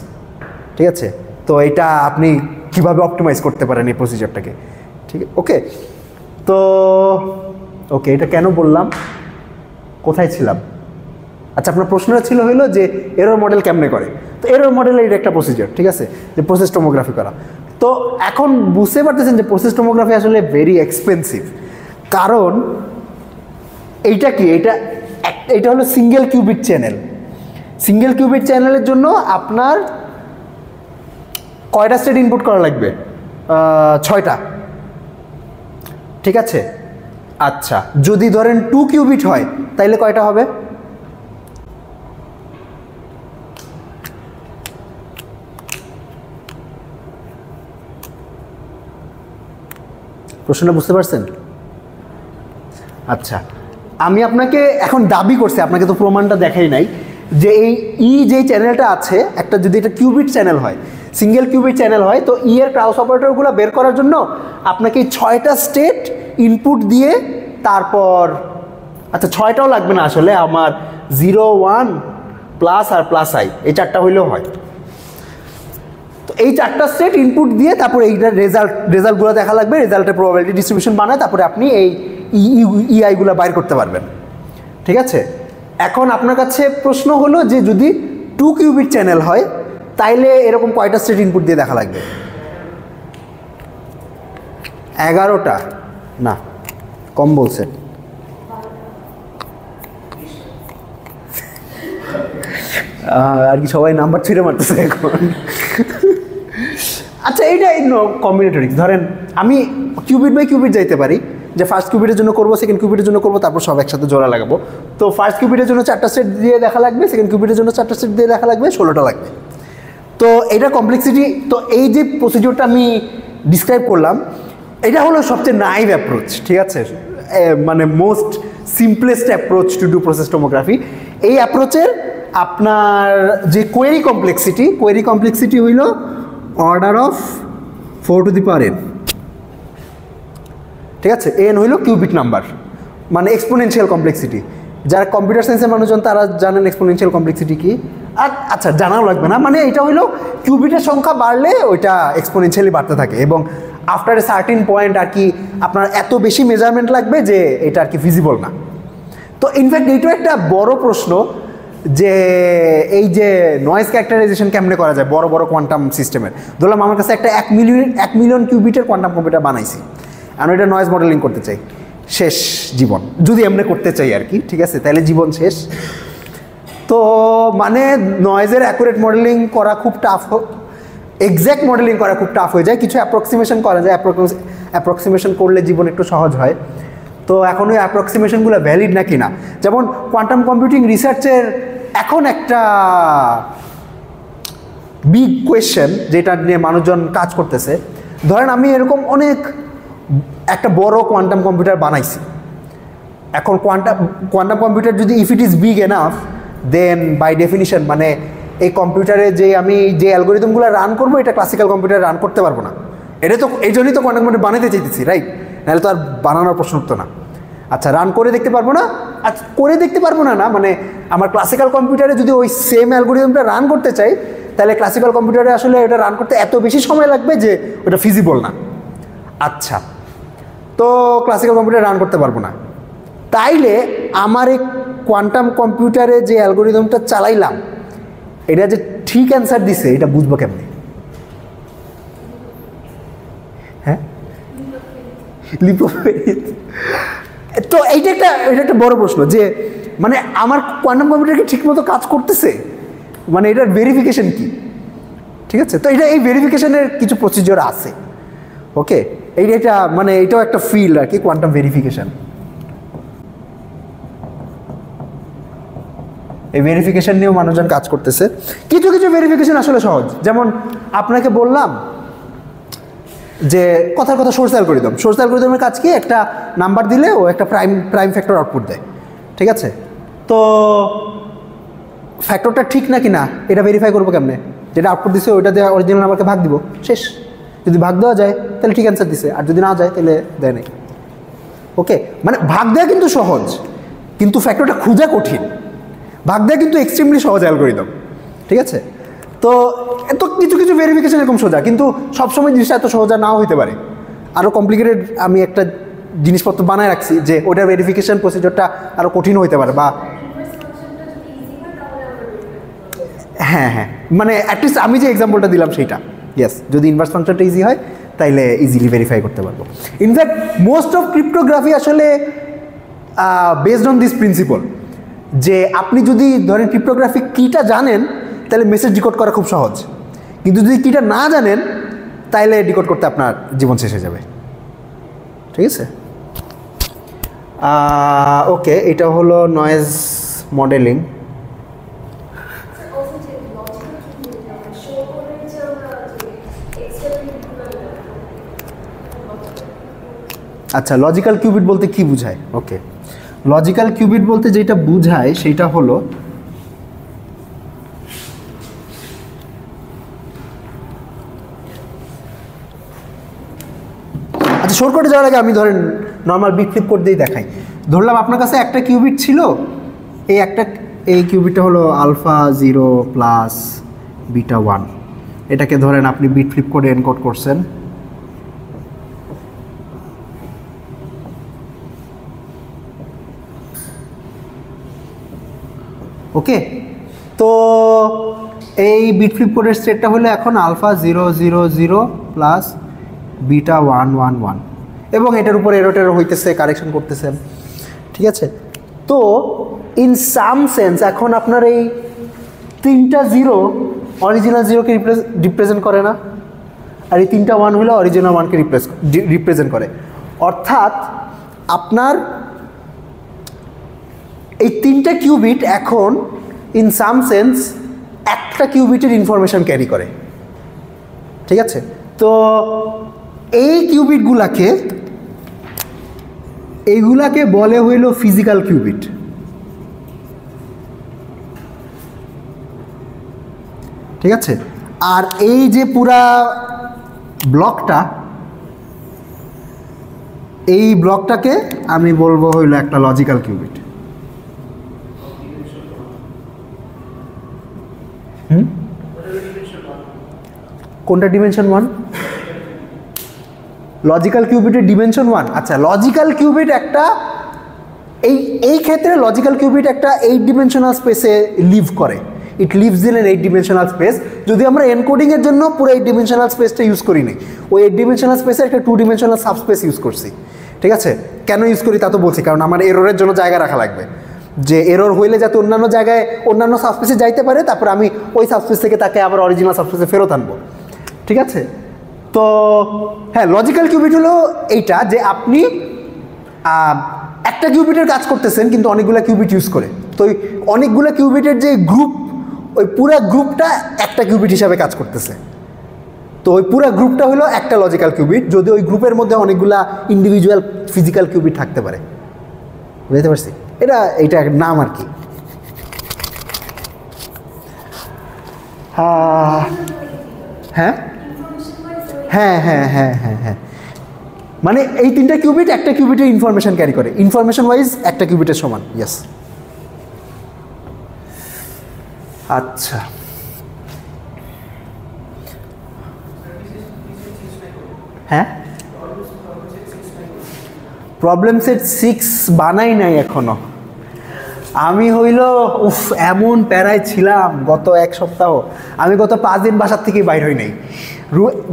ঠিক আছে? তো এটা আপনি কিভাবে অপটিমাইজ করতে পারেন এই প্রসিজারটাকে, ঠিক আছে? ওকে, তো ওকে, এটা কেন বললাম, কোথায় ছিলাম? আচ্ছা, আপনার প্রশ্নটা ছিল হইলো যে এরর মডেল কেমনে করে। তো এরর মডেলের এটা একটা প্রসিজার, ঠিক আছে, যে প্রসেস টোমোগ্রাফি করা। তো এখন বুঝতে পারতেছেন যে প্রসেস টোমোগ্রাফি আসলে ভেরি এক্সপেন্সিভ, কারণ এইটা কি, এটা হলো single cubit channel. Single cubit চ্যানেলের জন্য আপনার কয়টা স্টেট ইনপুট করা লাগবে? 6টা, ঠিক আছে? আচ্ছা, যদি ধরেন 2 কিউবিট হয় তাইলে কয়টা হবে? প্রশ্নটা বুঝতে পারছেন? আচ্ছা, আমি আপনাকে এখন দাবি করছি, আপনাকে তো প্রমাণটা দেখাই নাই, যে এই যে চ্যানেলটা আছে, একটা যদি এটা কিউবিট চ্যানেল হয়, সিঙ্গেল কিউবিট চ্যানেল হয়, তো এর ক্রাউস অপারেটরগুলো বের করার জন্য আপনাকে এই 6টা স্টেট ইনপুট দিয়ে তারপর, আচ্ছা 6টাও লাগবে না আসলে, আমার 0, 1 প্লাস আর প্লাস আই, এই 4টা হইলেও হয়। তো এই 4টা স্টেট ইনপুট দিয়ে তারপরে এইটার রেজাল্টগুলো দেখা লাগবে, রেজাল্টের প্রবাবিলিটি ডিস্ট্রিবিউশন বানায়, তারপরে আপনি এই ইআইগুলো বাইর করতে পারবেন, ঠিক আছে? এখন আপনার কাছে প্রশ্ন হলো যে যদি 2 কিউবিট চ্যানেল হয় তাইলে এরকম কয়টা স্টেট ইনপুট দিয়ে দেখা লাগবে? 11টা? না, কম বলছে। আর কি সবাই নাম্বার ছুঁড়ে মারতেছে এখন। আচ্ছা, এইটা কম্বিনেটরিক্স। ধরেন আমি কিউবিট বাই কিউবিট যাইতে পারি, যে ফার্স্ট কিউবিটের জন্য করবো, সেকেন্ড কিউবিটের জন্য করবো, তারপর সব একসাথে জোড়া লাগাবো। তো ফার্স্ট কিউবিটের জন্য 4টা সেট দিয়ে দেখা লাগবে, সেকেন্ড কিউবিটের জন্য 4টা সেট দিয়ে দেখা লাগবে, 16টা লাগবে। তো এটা কমপ্লেক্সিটি। তো এই যে প্রসিডিওরটা আমি ডিসক্রাইব করলাম, এটা হলো সবচেয়ে নাইভ অ্যাপ্রোচ, ঠিক আছে? মানে most simplest approach to do process tomography. এই অ্যাপ্রোচের আপনার যে কোয়েরি কমপ্লেক্সিটি হইল order of 4 to the power n, ঠিক আছে? n হইল কিউবিট নাম্বার, মানে এক্সপোনেনশিয়াল কমপ্লেক্সিটি। যারা কম্পিউটার সায়েন্সের মানুষজন তারা জানেন এক্সপোনেনশিয়াল কমপ্লেক্সিটি কি। আর আচ্ছা, জানাও লাগবে না, মানে এটা হইলো কিউবিটের সংখ্যা বাড়লে ওইটা এক্সপোনেনশিয়ালি বাড়তে থাকে, এবং আফটার এ সার্টিন পয়েন্ট আর কি আপনার এত বেশি মেজারমেন্ট লাগবে যে এটা আর কি ফিজিবল না। তো ইনফ্যাক্ট এইটাও একটা বড় প্রশ্ন, যে এই যে নয়েজ ক্যারেক্টারাইজেশন কেমনে করা যায় বড় বড় কোয়ান্টাম সিস্টেমের। ধরলাম আমার কাছে একটা 1 মিলিয়ন কিউবিটের কোয়ান্টাম কম্পিউটার বানাইছি, আমি এটা নয়েজ মডেলিং করতে চাই, শেষ জীবন, যদি এমনি করতে চাই আর কি, ঠিক আছে? তাহলে জীবন শেষ। তো মানে নয়েজের অ্যাকুরেট মডেলিং করা খুব টাফ, এক্স্যাক্ট মডেলিং করা খুব টাফ হয়ে যায়। কিছু অ্যাপ্রক্সিমেশন করা যায়, অ্যাপ্রক্সিমেশন করলে জীবন একটু সহজ হয়। তো এখন ওই অ্যাপ্রক্সিমেশনগুলো ভ্যালিড নাকি না, যেমন কোয়ান্টাম কম্পিউটিং রিসার্চের এখন একটা বিগ কোয়েশ্চেন যেটা নিয়ে মানুষজন কাজ করতেছে। ধরেন আমি এরকম অনেক একটা বড় কোয়ান্টাম কম্পিউটার বানাইছি। এখন কোয়ান্টাম কম্পিউটার যদি if it is big enough, then by definition মানে এই কম্পিউটারে যে আমি যে অ্যালগোরিদমগুলো রান করবো, এটা ক্লাসিক্যাল কম্পিউটার রান করতে পারবো না। এটা তো এই জন্যই তো কোয়ান্টাম কম্পিউটার বানাতে চাইতেছি, রাইট? নাহলে তো আর বানানোর প্রশ্ন উঠতো না। আচ্ছা, রান করে দেখতে পারবো না? আচ্ছা, করে দেখতে পারবো না, মানে আমার ক্লাসিক্যাল কম্পিউটারে যদি ওই সেম অ্যালগোরিদমটা রান করতে চাই, তাহলে ক্লাসিক্যাল কম্পিউটারে আসলে এটা রান করতে এত বেশি সময় লাগবে যে ওটা ফিজিবল না। আচ্ছা, তো ক্লাসিক্যাল কম্পিউটার রান করতে পারবো না, তাইলে আমার এই কোয়ান্টাম কম্পিউটারে যে অ্যালগোরিদমটা চালাইলাম, এটা যে ঠিক অ্যান্সার দিছে এটা বুঝবো কেমনে? হ্যাঁ, লিপ অফ ফেইথ। তো এটা একটা বড় প্রশ্ন যে মানে আমার কোয়ান্টাম কম্পিউটার কি ঠিকমতো কাজ করতেছে, মানে এটার ভেরিফিকেশন কি? ঠিক আছে, তো এই ভেরিফিকেশনের কিছু প্রসিজিওর আছে। ওকে, এটা মানে এটাও একটা ফিল্ড আর কি, কোয়ান্টাম ভেরিফিকেশন। এই ভেরিফিকেশন নিয়েও মানুষজন কাজ করতেছে। কিছু ভেরিফিকেশন আসলে সহজ, যেমন আপনাকে বললাম যে কথার কথা সোর্স অ্যালগরিদমের কাজ কি, একটা নাম্বার দিলে ও একটা প্রাইম ফ্যাক্টর আউটপুট দেয়। ঠিক আছে, তো ফ্যাক্টরটা ঠিক নাকি না এটা ভেরিফাই করবো কেমনে? যেটা আউটপুট দিছে ওইটা দিয়ে অরিজিনাল নাম্বারকে ভাগ দিব, শেষ। যদি ভাগ দেওয়া যায় তাহলে ঠিক অ্যান্সার দিছে, আর যদি না যায় তাহলে দেয় নাই। ওকে, মানে ভাগ দেওয়া কিন্তু সহজ, কিন্তু ফ্যাক্টরটা খোঁজা কঠিন। ভাগ দেওয়া কিন্তু এক্সট্রিমলি সহজ অ্যালগরিদম। ঠিক আছে, তো কিছু ভেরিফিকেশন এরকম সোজা, কিন্তু সবসময় জিনিসটা এত সোজা নাও হইতে পারে। আরও কমপ্লিকেটেড আমি একটা জিনিসপত্র বানায় রাখছি যে ওটার ভেরিফিকেশন প্রসিডিওরটা আরও কঠিন হইতে পারে, বা হ্যাঁ, মানে অ্যাটলিস্ট আমি যে এক্সাম্পলটা দিলাম সেইটা, ইয়েস, যদি ইনভার্স ফাংশনটা ইজি হয় তাইলে ইজিলি ভেরিফাই করতে পারবো। ইনফ্যাক্ট মোস্ট অফ ক্রিপ্টোগ্রাফি আসলে বেসড অন দিস প্রিন্সিপল, যে আপনি যদি ধরেন ক্রিপ্টোগ্রাফি কিটা জানেন তাহলে মেসেজ ডিকোড করা খুব সহজ, কিন্তু যদি কিটা না জানেন তাইলে ডিকোড করতে আপনার জীবন শেষ হয়ে যাবে। ঠিক আছে, ওকে, এটা হলো নয়েজ মডেলিং। আচ্ছা, লজিক্যাল কিউবিট বলতে কি বোঝায়? ওকে, লজিক্যাল কিউবিট বলতে যেটা বোঝায় সেটা হলো আচ্ছা, শর্টকাটে যাওয়ার আগে আমি ধরেন নর্মাল বিট ফ্লিপ কোড দিয়েই দেখাই। ধরলাম আপনার কাছে একটা কিউবিট ছিল, এই কিউবিটটা হলো আলফা 0 প্লাস বিটা 1। এটাকে ধরেন আপনি বিট ফ্লিপ কোডে এনকোড করছেন। ওকে, তো এই বিট ফ্লিপ কোডের স্টেটটা হলো এখন আলফা 0 0 0 প্লাস বিটা 1 1 1, এবং এটার উপর এরোটেরো হইতেছে, কারেকশন করতেছেন। ঠিক আছে, তো ইন সাম সেন্স এখন আপনার এই 3টা 0 অরিজিনাল 0কে রিপ্রেজেন্ট করে না, আর এই 3টা 1 হলো অরিজিনাল 1কে রিপ্রেজেন্ট করে। অর্থাৎ আপনার এই 3টা কিউবিট এখন ইন সাম সেন্স একটা কিউবিটের ইনফরমেশন ক্যারি করে। ঠিক আছে, তো এই এইগুলাকে বলে হইল ফিজিক্যাল কিউবিট। ঠিক আছে, আর এই যে পুরা ব্লকটা, এই ব্লকটাকে আমি বলবো হইল একটা লজিক্যাল কিউবিট। কোনটা ডিমেনশন 1? লজিক্যাল কিউবিটের ডিমেনশন 1। আচ্ছা, লজিক্যাল কিউবিট একটা এই ক্ষেত্রে লজিক্যাল কিউবিট একটা 8 ডিমেনশনাল স্পেসে লিভ করে। It lives in N 8 dimensional space. যদি আমরা এনকোডিংয়ের জন্য পুরো 8 ডিমেনশনাল স্পেসটা ইউজ করি নি, ওই 8 ডিমেনশনাল স্পেসে একটা 2 ডিমেনশনাল সাবস্পেস ইউজ করছি। ঠিক আছে, কেন ইউজ করি তা তো বলছি, কারণ আমার এররের জন্য জায়গা রাখা লাগবে, যে এরর হইলে যাতে অন্যান্য জায়গায় অন্যান্য সাবস্পেসে যাইতে পারে, তারপর আমি ওই সাবস্পেস থেকে তাকে আবার অরিজিনাল সাবস্পেসে ফেরত আনবো। ঠিক আছে, তো হ্যাঁ, লজিক্যাল কিউবিট হলো এইটা, যে আপনি একটা কিউবিটের কাজ করতেছেন কিন্তু অনেকগুলো কিউবিট ইউজ করে। তো ওই অনেকগুলো কিউবিটের যে গ্রুপ, ওই পুরা গ্রুপটা একটা কিউবিট হিসাবে কাজ করতেছে। তো ওই পুরা গ্রুপটা হলো একটা লজিক্যাল কিউবিট, যদি ওই গ্রুপের মধ্যে অনেকগুলা ইন্ডিভিজুয়াল ফিজিক্যাল কিউবিট থাকতে পারে। বুঝতে পারছি, এইটা নাম আর কি। হ্যাঁ হ্যাঁ হ্যাঁ হ্যাঁ হ্যাঁ হ্যাঁ, মানে এই 3টা কিউবিট একটা কিউবিটের ইনফরমেশন ক্যারি করে, ইনফরমেশন ওয়াইজ একটা কিউবিটের সমান। ইয়েস, আচ্ছা, হ্যাঁ, প্রবলেম সেট 6 বানাই নাই এখনো। আমি হইল এমন প্যারায় ছিলাম গত 1 সপ্তাহ, আমি গত 5 দিন বাসার থেকে বাইর হই নাই।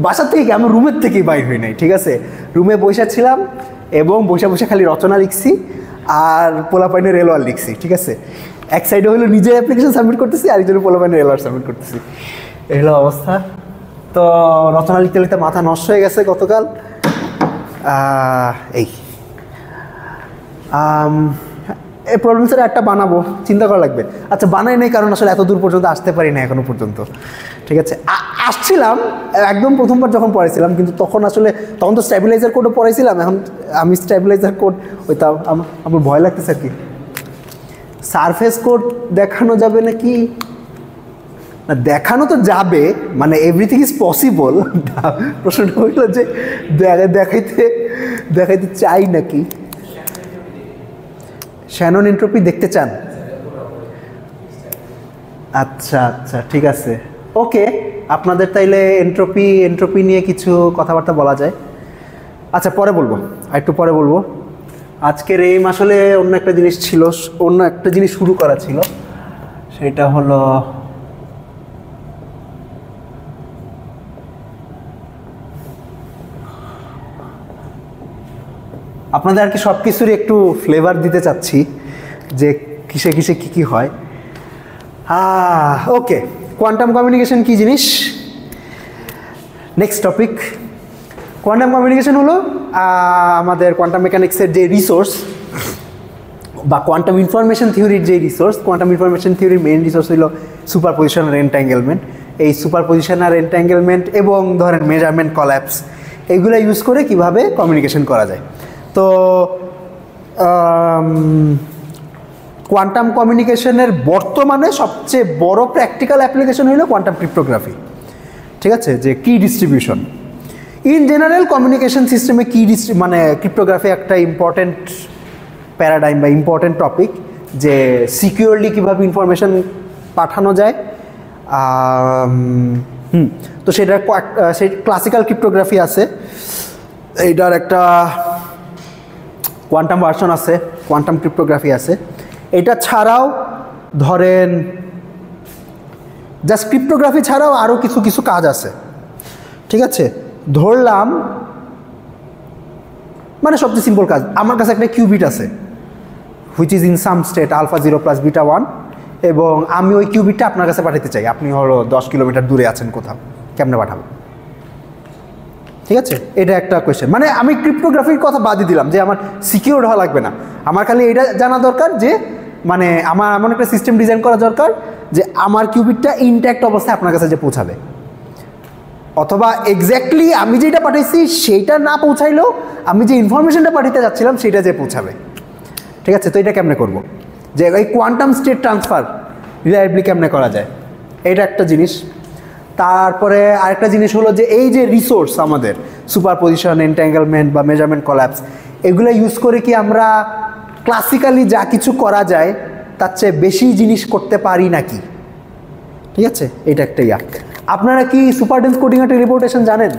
বাসার থেকে আমি রুমের থেকেই বাইর হই নাই, ঠিক আছে? রুমে বসেছিলাম এবং বসে বসে খালি রচনা লিখছি আর পোলাপাইনের রেলওয়ার লিখছি, ঠিক আছে? এক সাইডে হলো নিজে অ্যাপ্লিকেশন সাবমিট করতেছি, আরেকজনে পোলাপাইনের রেলওয়ার সাবমিট করতেছি, এই হলো অবস্থা। তো রচনা লিখতে লিখতে মাথা নষ্ট হয়ে গেছে গতকাল। এই এই প্রবলেমসের একটা বানাবো, চিন্তা করা লাগবে। আচ্ছা বানাই নাই কারণ আসলে এত দূর পর্যন্ত আসতে পারি না এখনো পর্যন্ত, ঠিক আছে? আসছিলাম একদম প্রথমবার যখন পড়াইছিলাম, কিন্তু তখন তো স্ট্যাবিলাইজার কোডও পড়াইছিলাম। এখন আমি স্ট্যাবিলাইজার কোড ওইটা আমার ভয় লাগতেছে আর কি। সারফেস কোড দেখানো যাবে নাকি? না, দেখানো তো যাবে, মানে এভরিথিং ইজ পসিবল। প্রশ্নটা হইল যে দেখাইতে চাই নাকি। শ্যানন এন্ট্রপি দেখতে চান? আচ্ছা আচ্ছা, ঠিক আছে, ওকে। আপনাদের তাইলে এন্ট্রপি নিয়ে কিছু কথাবার্তা বলা যায়। আচ্ছা পরে বলবো, একটু পরে বলবো। আজকের এইম আসলে অন্য একটা জিনিস ছিল, অন্য একটা জিনিস শুরু করা ছিল, সেটা হলো আপনাদের আর কি সব কিছুরই একটু ফ্লেভার দিতে চাচ্ছি যে কিসে কিসে কী কী হয়। ওকে, কোয়ান্টাম কমিউনিকেশন কী জিনিস? Next topic. কোয়ান্টাম কমিউনিকেশন হলো আমাদের কোয়ান্টাম মেকানিক্সের যে রিসোর্স বা কোয়ান্টাম ইনফরমেশন থিওরির যে রিসোর্স। কোয়ান্টাম ইনফরমেশন থিওরির মেইন রিসোর্স হলো সুপারপজিশন আর এন্ট্যাঙ্গেলমেন্ট। এই সুপারপজিশন আর এন্ট্যাঙ্গেলমেন্ট এবং ধরেন মেজারমেন্ট কল্যাপস, এইগুলো ইউজ করে কিভাবে কমিউনিকেশন করা যায়। তো কোয়ান্টাম কমিউনিকেশনের বর্তমানে সবচেয়ে বড় প্র্যাকটিক্যাল অ্যাপ্লিকেশন হলো কোয়ান্টাম ক্রিপ্টোগ্রাফি, ঠিক আছে? যে কি ডিস্ট্রিবিউশন ইন জেনারেল কমিউনিকেশন সিস্টেমে মানে ক্রিপ্টোগ্রাফি একটা ইম্পর্টেন্ট প্যারাডাইম বা ইম্পর্টেন্ট টপিক, যে সিকিউরলি কীভাবে ইনফরমেশন পাঠানো যায়। তো সেটার সেই ক্লাসিক্যাল ক্রিপ্টোগ্রাফি আছে, এইটার একটা কোয়ান্টাম ভার্সন আছে, কোয়ান্টাম ক্রিপ্টোগ্রাফি আছে। এটা ছাড়াও ধরেন জাস্ট ক্রিপ্টোগ্রাফি ছাড়াও আরও কিছু কিছু কাজ আছে, ঠিক আছে? ধরলাম মানে সবচেয়ে সিম্পল কাজ, আমার কাছে একটা কিউবিট আছে which is in some state alpha 0 + beta 1, এবং আমি ওই কিউবিটটা আপনার কাছে পাঠাতে চাই। আপনি হলো 10 কিলোমিটার দূরে আছেন কোথাও, কেমনে পাঠাবো? ঠিক আছে, এটা একটা কোয়েশ্চেন। মানে আমি ক্রিপ্টোগ্রাফির কথা বাদই দিলাম যে আমার সিকিউর হওয়া লাগবে না, আমার খালি এটা জানা দরকার যে মানে আমার এমন একটা সিস্টেম ডিজাইন করা দরকার যে আমার কিউবিটটা ইনট্যাক্ট অবস্থায় আপনার কাছে যে পৌঁছাবে, অথবা এক্স্যাক্টলি আমি যেটা পাঠাইছি সেইটা না পৌঁছাইলেও আমি যে ইনফরমেশনটা পাঠাতে যাচ্ছিলাম সেটা যে পৌঁছাবে, ঠিক আছে? তো এটা কেমনে করব, যে এই কোয়ান্টাম স্টেট ট্রান্সফার রিলায়েবলি কেমনে করা যায়, এটা একটা জিনিস। তারপরে আরেকটা জিনিস হলো যে এই যে রিসোর্স আমাদের সুপারপজিশন, এন্ট্যাঙ্গেলমেন্ট বা মেজারমেন্ট কল্যাপস, এগুলো ইউজ করে কি আমরা ক্লাসিক্যালি যা কিছু করা যায় তার চেয়ে বেশি জিনিস করতে পারি নাকি, ঠিক আছে? এটা একটা আপনারা কি সুপারডেন্স কোডিং আর টেলিপোর্টেশন জানেন?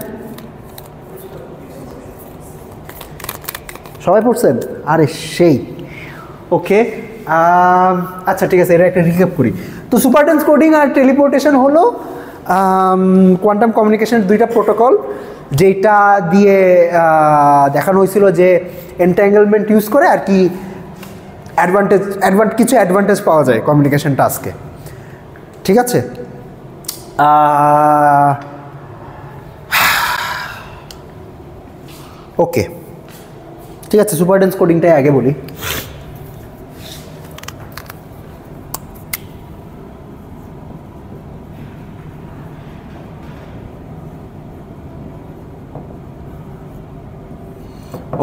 সবাই পড়ছেন? আরে সেই ওকে, আচ্ছা ঠিক আছে, এটা একটা রিক্যাপ করি। তো সুপারডেন্স কোডিং আর টেলিপোর্টেশন হলো কোয়ান্টাম কমিউনিকেশনের দুইটা প্রোটোকল, যেটা দিয়ে দেখানো হয়েছিল যে এন্ট্যাঙ্গেলমেন্ট ইউজ করে আর কি কিছু অ্যাডভান্টেজ পাওয়া যায় কমিউনিকেশন টাস্কে, ঠিক আছে? ওকে ঠিক আছে, সুপারডেন্স কোডিংটাই আগে বলি।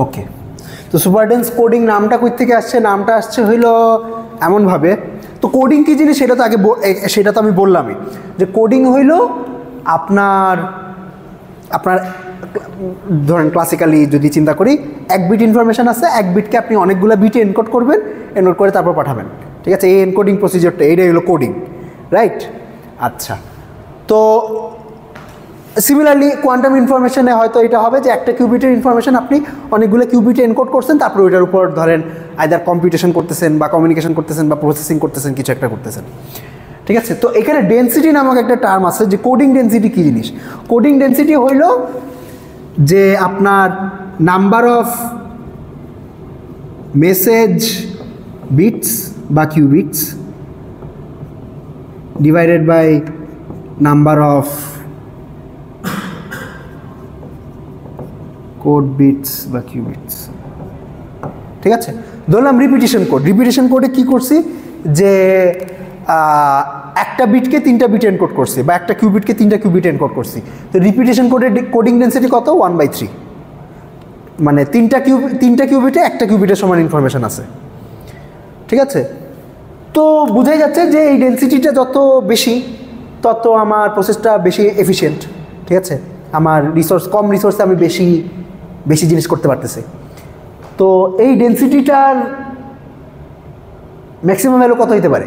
ওকে, তো সুপারডেন্স কোডিং নামটা কই থেকে আসছে? নামটা আসছে হইল এমনভাবে, তো কোডিং কী জিনিস সেটা তো আমি বললামই, যে কোডিং হইল আপনার ধরেন ক্লাসিক্যালি যদি চিন্তা করি, এক বিট ইনফরমেশান আছে, এক বিটকে আপনি অনেকগুলো বিটে এনকোড করবেন, এনকোড করে তারপর পাঠাবেন, ঠিক আছে? এই এনকোডিং প্রসিজারটা, এইটাই হলো কোডিং, রাইট? আচ্ছা, তো সিমিলারলি কোয়ান্টাম ইনফরমেশনে হয়তো এটা হবে যে একটা কিউবিটের ইনফরমেশন আপনি অনেকগুলো কিউবিটে এনকোড করছেন, তারপর ওইটার উপর ধরেন আইদার কম্পিউটেশন করতেছেন বা কমিউনিকেশন করতেছেন বা প্রসেসিং করতেছেন, কিছু একটা করতেছেন, ঠিক আছে? তো এখানে ডেনসিটি নামক একটা টার্ম আছে, যে কোডিং ডেনসিটি কী জিনিস। কোডিং ডেনসিটি হইল যে আপনার নাম্বার অফ মেসেজ বিটস বা qubits divided by number of code bits বা কিউবিটস। ঠিক আছে? ধরলাম রিপিটিশন কোড। রিপিটিশন কোডে কী করছি, যে একটা বিটকে 3টা বিট এনকোড করছি, বা একটা কিউবিটকে 3টা কিউবিট এনকোড করছি। তো রিপিটিশন কোডের কোডিং ডেনসিটি কত? 1/3। মানে 3টা কিউবিটে একটা কিউবিটের সমান ইনফরমেশন আছে। ঠিক আছে? তো বোঝাই যাচ্ছে যে এই ডেনসিটিটা যত বেশি তত আমার প্রসেসটা বেশি এফিশিয়েন্ট। ঠিক আছে? আমার কম রিসোর্সে আমি বেশি জিনিস করতে পারতেছি। তো এই ডেনসিটিটার ম্যাক্সিমাম ভ্যালু কত হইতে পারে?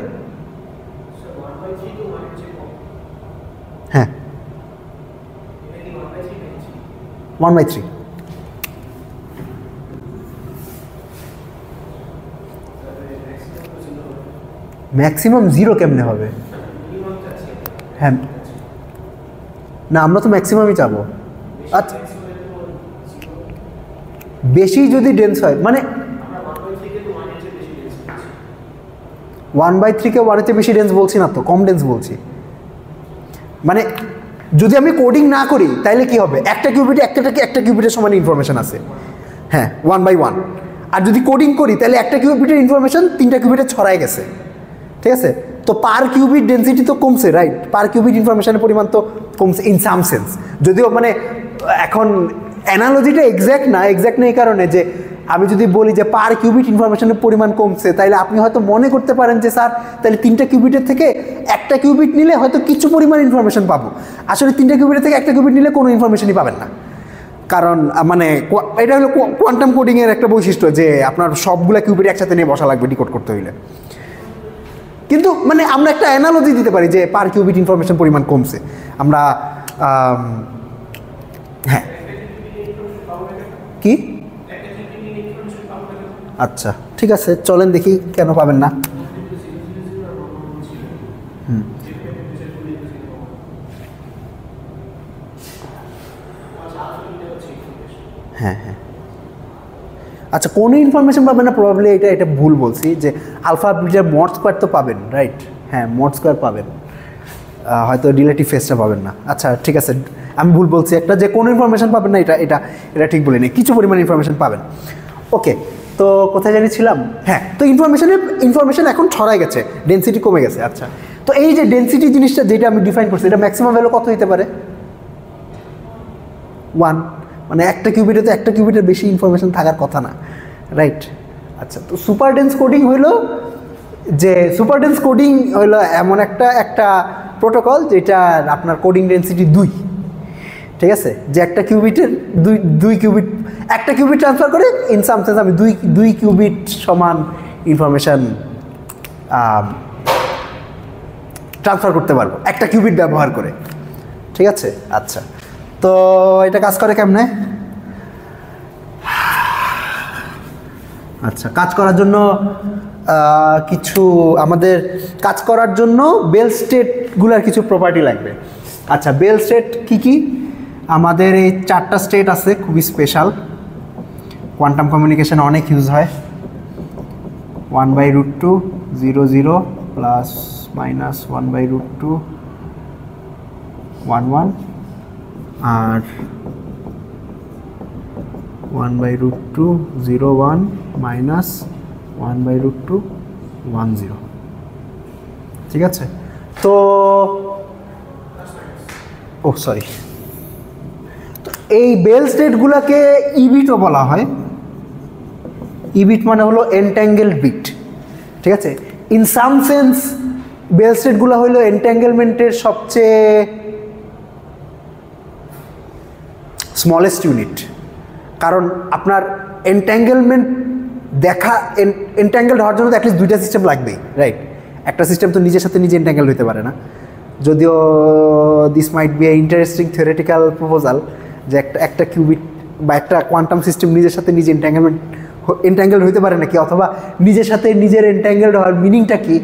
হ্যাঁ, 1/3। ম্যাক্সিমাম 0 কেমনে হবে? হ্যাঁ, না আমরা তো ম্যাক্সিমামই চাবো। আচ্ছা, বেশি যদি ডেন্স হয়, মানে 1/3-কে 1 এর চেয়ে বেশি ডেন্স বলছি না তো, কম ডেন্স বলছি। মানে যদি আমি কোডিং না করি তাহলে কি হবে? একটা কিউবিটে একটা কিউবিটের সমান ইনফরমেশন আছে, হ্যাঁ, 1/1। আর যদি কোডিং করি তাহলে একটা কিউবিটের ইনফরমেশন 3টা কিউবিটে ছড়ায় গেছে। ঠিক আছে? তো পার কিউবিট ডেন্সিটি তো কমছে, রাইট? পার কিউবিট ইনফরমেশনের পরিমাণ তো কমছে ইন সাম সেন্স। যদিও মানে এখন অ্যানালজিটা এক্স্যাক্ট না এই কারণে যে আমি যদি বলি যে পার কিউবিট ইনফরমেশনের পরিমাণ কমছে, তাহলে আপনি হয়তো মনে করতে পারেন যে স্যার তাহলে 3টা কিউবিটের থেকে একটা কিউবিট নিলে হয়তো কিছু পরিমাণ ইনফরমেশন পাবো। আসলে 3টা কিউবিটের থেকে একটা কিউবিট নিলে কোনো ইনফরমেশনই পাবেন না। কারণ মানে এটা হলো কোয়ান্টাম কোডিংয়ের একটা বৈশিষ্ট্য, যে আপনার সবগুলা কিউবিট একসাথে নিয়ে বসা লাগবে ডিকোড করতে হইলে। কিন্তু মানে আমরা একটা অ্যানালজি দিতে পারি যে পার কিউবিট ইনফরমেশন পরিমাণ কমছে। আমরা হ্যাঁ, কি? আচ্ছা, ঠিক আছে, চলেন দেখি কেন পাবেন না। হ্যাঁ হ্যাঁ, আচ্ছা, কোনো ইনফরমেশন পাবেন না প্রবাবলি, এটা ভুল বলছি, যে আলফা বিটার মড স্কোয়ার তো পাবেন, রাইট? হ্যাঁ, মড স্কোয়ার পাবেন, হয়তো রিলেটিভ ফেসটা পাবেন না। আচ্ছা ঠিক আছে, আমি ভুল বলছি একটা, যে কোনো ইনফরমেশন পাবেন না, এটা ঠিক বলিনি, কিছু পরিমাণ ইনফরমেশন পাবেন। ওকে, তো কোথায় জানিয়েছিলাম? হ্যাঁ, তো ইনফরমেশন এখন ছড়াই গেছে, ডেনসিটি কমে গেছে। আচ্ছা, তো এই যে ডেনসিটি জিনিসটা যেটা আমি ডিফাইন করছি, এটা ম্যাক্সিমাম ভ্যালু কত হতে পারে? 1। মানে একটা কিউবিটে তো একটা কিউবিটের বেশি ইনফরমেশন থাকার কথা না, রাইট? আচ্ছা, তো সুপার ডেন্স কোডিং হইলো এমন একটা প্রোটোকল যেটা আপনার কোডিং ডেন্সিটি 2। ঠিক আছে? যে একটা কিউবিটের দুই কিউবিট, একটা কিউবিট ট্রান্সফার করে ইন সাম সেন্স আমি দুই কিউবিট সমান ইনফরমেশান ট্রান্সফার করতে পারবো একটা কিউবিট ব্যবহার করে। ঠিক আছে? আচ্ছা, তো এটা কাজ করে কেমনে? আচ্ছা, কাজ করার জন্য কাজ করার জন্য বেল স্টেটগুলোর কিছু প্রপার্টি লাগবে। আচ্ছা, বেল স্টেট কি? আমাদের এই 4টা স্টেট আছে, খুবই স্পেশাল, কোয়ান্টাম কমিউনিকেশন অনেক ইউজ হয়। 1/√2 0 0 প্লাস মাইনাস 1/√2 1 1 আর 1/√2 0 1 মাইনাস 1/√2 1 0। ঠিক আছে? তো সরি, তো এই বেল স্টেটগুলোকে ইবিটও বলা হয়। ইবিট মানে হলো এনট্যাঙ্গেলড বিট। ঠিক আছে? ইন সাম সেন্স বেল স্টেটগুলো হলো এনট্যাঙ্গেলমেন্টের সবচেয়ে স্মলেস্ট ইউনিট। কারণ আপনার এনট্যাঙ্গেলমেন্ট এনট্যাঙ্গেলড হওয়ার জন্য তো অ্যাটলিস্ট 2টা সিস্টেম লাগবেই, রাইট? একটা সিস্টেম তো নিজের সাথে নিজে এনট্যাঙ্গেলড হতে পারে না। যদিও this might B A interesting theoretical proposal, যে একটা কিউবিট বা একটা কোয়ান্টাম সিস্টেম নিজের সাথে নিজে এনট্যাঙ্গেলড হতে পারে নাকি, অথবা নিজের সাথে নিজের এনট্যাঙ্গেলড হওয়ার মিনিংটা কি,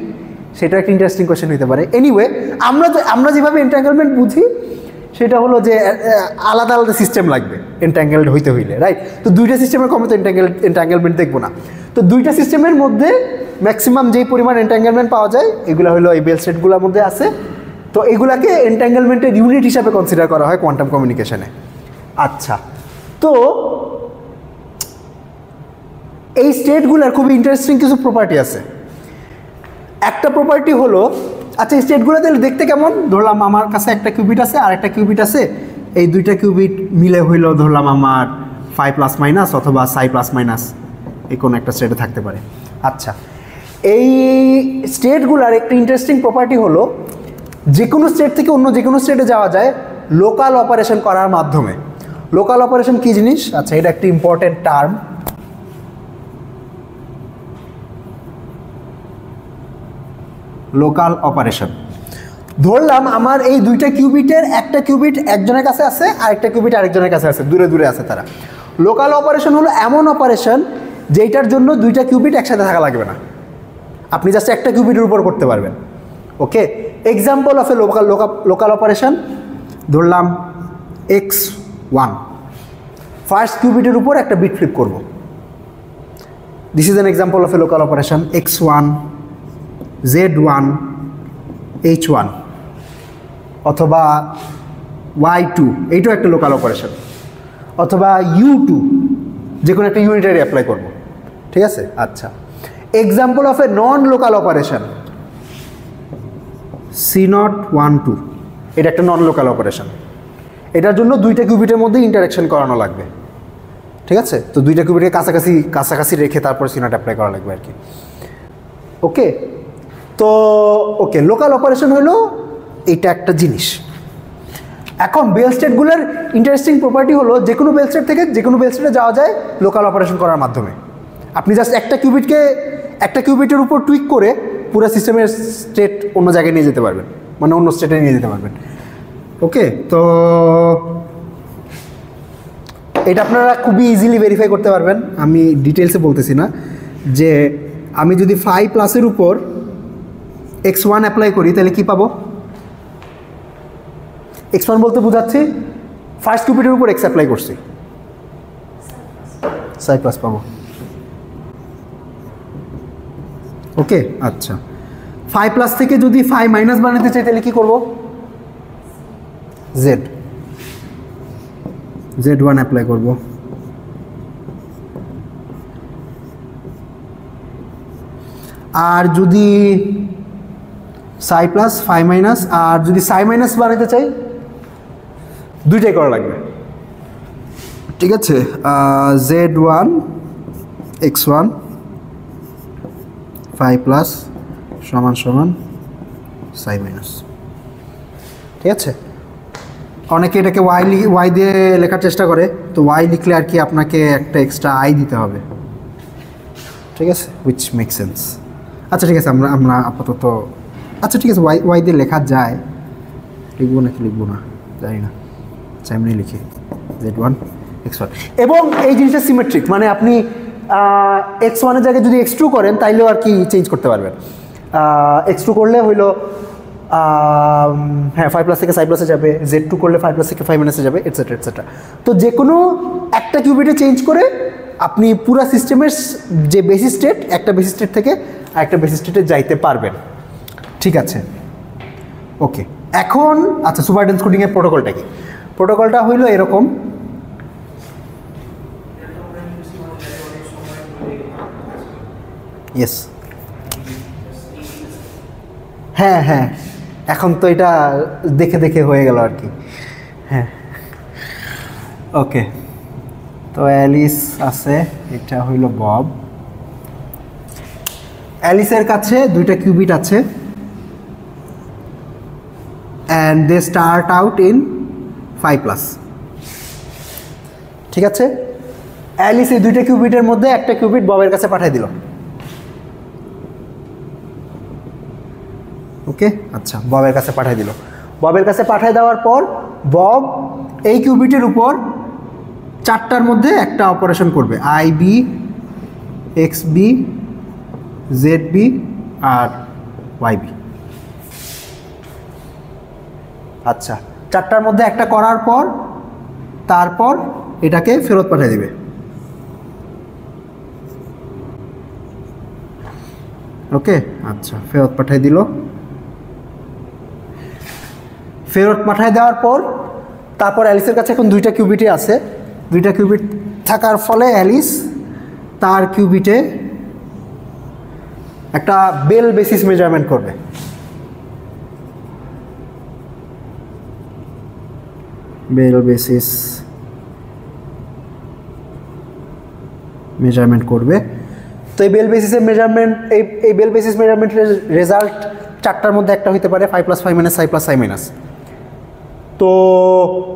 সেটা একটা ইন্টারেস্টিং কোয়েশ্চেন হতে পারে। এনিওয়ে, আমরা যেভাবে এন্ট্যাঙ্গেলমেন্ট বুঝি সেটা হলো যে আলাদা আলাদা সিস্টেম লাগবে এন্ট্যাঙ্গেলড হইতে হইলে, রাইট? তো দুইটা সিস্টেমের কমে তো এন্ট্যাঙ্গেলমেন্ট দেখবো না। তো দুইটা সিস্টেমের মধ্যে ম্যাক্সিমাম যেই পরিমাণ এন্ট্যাঙ্গেলমেন্ট পাওয়া যায় এগুলো হলো এই বেল স্টেটগুলোর মধ্যে আছে। তো এগুলাকে এন্ট্যাঙ্গেলমেন্টের ইউনিট হিসাবে কনসিডার করা হয় কোয়ান্টাম কমিউনিকেশনে। আচ্ছা, তো এই স্টেটগুলোর খুবই ইন্টারেস্টিং কিছু প্রপার্টি আছে। একটা প্রপার্টি হলো, আচ্ছা এই স্টেটগুলো তাহলে দেখতে কেমন? ধরলাম আমার কাছে একটা কিউবিট আছে আর একটা কিউবিট আছে, এই দুইটা কিউবিট মিলে হইলো ধরলাম আমার 5 ± অথবা সাই ± এই কোনো একটা স্টেটে থাকতে পারে। আচ্ছা, এই স্টেটগুলোর একটা ইন্টারেস্টিং প্রপার্টি হলো যে কোনো স্টেট থেকে অন্য যে কোনো স্টেটে যাওয়া যায় লোকাল অপারেশন করার মাধ্যমে। লোকাল অপারেশন কী জিনিস? আচ্ছা, এটা একটা ইম্পর্টেন্ট টার্ম। লোকাল অপারেশন, ধরলাম আমার এই দুইটা কিউবিটের একটা কিউবিট একজনের কাছে আছে আর একটা কিউবিট আরেকজনের কাছে আছে, দূরে দূরে আছে তারা। লোকাল অপারেশন হলো এমন অপারেশন যেটার জন্য দুইটা কিউবিট একসাথে থাকা লাগবে না, আপনি জাস্ট একটা কিউবিটের উপর করতে পারবেন। Okay, example of a local operation, ধরলাম x1, ফার্স্ট কিউবিটের উপর একটা বিট ফ্লিপ করব। This is an example of a local operation, x1 z1 h1 অথবা y2, এইটাও একটা লোকাল অপারেশন, অথবা u2, যে কোনো একটা ইউনিটারি অ্যাপ্লাই করব। ঠিক আছে? আচ্ছা, example of A non local operation c0 1 2, এটা একটা নন লোকাল অপারেশন। এটার জন্য দুইটা কিউবিটের মধ্যে ইন্টারাকশন করানো লাগবে। ঠিক আছে? তো দুইটা কিউবিটকে কাছাকাছি রেখে তারপর c0 অ্যাপ্লাই করা লাগবে আর কি। ওকে, তো ওকে, লোকাল অপারেশন হলো এটা একটা জিনিস। এখন বেল স্টেটগুলোর ইন্টারেস্টিং প্রপার্টি হলো যে কোনো বেল স্টেট থেকে যে কোনো বেল স্টেটে যাওয়া যায় লোকাল অপারেশন করার মাধ্যমে। আপনি জাস্ট একটা কিউবিটের উপর টুইক করে পুরো সিস্টেমের স্টেট অন্য জায়গায় নিয়ে যেতে পারবেন, মানে অন্য স্টেটে নিয়ে যেতে পারবেন। ওকে, তো এটা আপনারা খুবই ইজিলি ভেরিফাই করতে পারবেন। আমি ডিটেলসে বলতেছি না, যে আমি যদি 5+ উপর x1 অ্যাপ্লাই করি তাহলে কি পাবো? x1 বলতে বোঝাচ্ছি ফার্স্ট কিউবিটের উপর x অ্যাপ্লাই করছি, সাই প্লাস পাবো। ওকে, আচ্ছা, 5+ থেকে যদি 5- বানাতে চাই তাহলে কি করব? z1 অ্যাপ্লাই করব। আর যদি সাই প্লাস 5-, আর যদি সাই মাইনাস বানাতে চাই দুইটাই করা লাগবে। ঠিক আছে, z1 x1 5+ = সাই মাইনাস। ঠিক আছে, অনেকে এটাকে y দিয়ে লেখার চেষ্টা করে, তো y লিখলে আর কি আপনাকে একটা এক্সট্রা i দিতে হবে। ঠিক আছে, উইচ মেক সেন্স। আচ্ছা ঠিক আছে, আমরা আপাতত, আচ্ছা ঠিক আছে, y দিয়ে লেখা যায়, লিখবো নাকি লিখবো না জানি না, এমনি লিখি z1 x1। এবং এই জিনিসটা সিমেট্রিক, মানে আপনি x1 এর জায়গায় যদি x2 করেন তাইলেও আর কি চেঞ্জ করতে পারবেন। x2 করলে হইলো হ্যাঁ 5+ থেকে সাই প্লাসে যাবে, z2 করলে 5+ থেকে 5- যাবে, এটসেট্রা এটসেট্রা। তো যে কোনো একটা কিউবিটে চেঞ্জ করে আপনি পুরা সিস্টেমের যে বেসিস স্টেট, একটা বেসিস স্টেট থেকে আরেকটা বেসিস স্টেটে যাইতে পারবেন। ঠিক আছে, ওকে। এখন আচ্ছা, সুপারডেন্স কোডিংয়ের প্রোটোকলটা কি? প্রোটোকলটা হইলো এরকম, ইয়েস, হ্যাঁ হ্যাঁ, এখন তো এটা দেখে দেখে হয়ে গেল আর কি। হ্যাঁ, ওকে। তো অ্যালিস আছে, এটা হইল বব। অ্যালিসের কাছে দুইটা কিউবিট আছে, and they start out in 5+। ঠিক আছে, অ্যালিস এই দুইটা কিউবিটের মধ্যে একটা কিউবিট ববের কাছে পাঠিয়ে দিল। ওকে, আচ্ছা, ববের কাছে পাঠিয়ে দিল। ববের কাছে পাঠিয়ে দেওয়ার পর বব এই কিউবিটের উপর 4টার মধ্যে একটা অপারেশন করবে, IB, XB, ZB আর ওয়াইবি। আচ্ছা, 4টার মধ্যে একটা করার পর তারপর এটাকে ফেরত পাঠিয়ে দিবে। ওকে, আচ্ছা ফেরত পাঠিয়ে দিল। ফেরত পাঠিয়ে দেওয়ার পর তারপর অ্যালিসের কাছে এখন 2টা কিউবিটে আছে। 2টা কিউবিট থাকার ফলে অ্যালিস তার কিউবিটে একটা বেল বেসিস মেজারমেন্ট করবে। বেল বেসিস মেজারমেন্ট করবে। তো এই বেল বেসিসের মেজারমেন্ট, এই বেল বেসিস মেজারমেন্টের রেজাল্ট 4টার মধ্যে একটা হতে পারে 5 + 5 - 5 + 5 - তো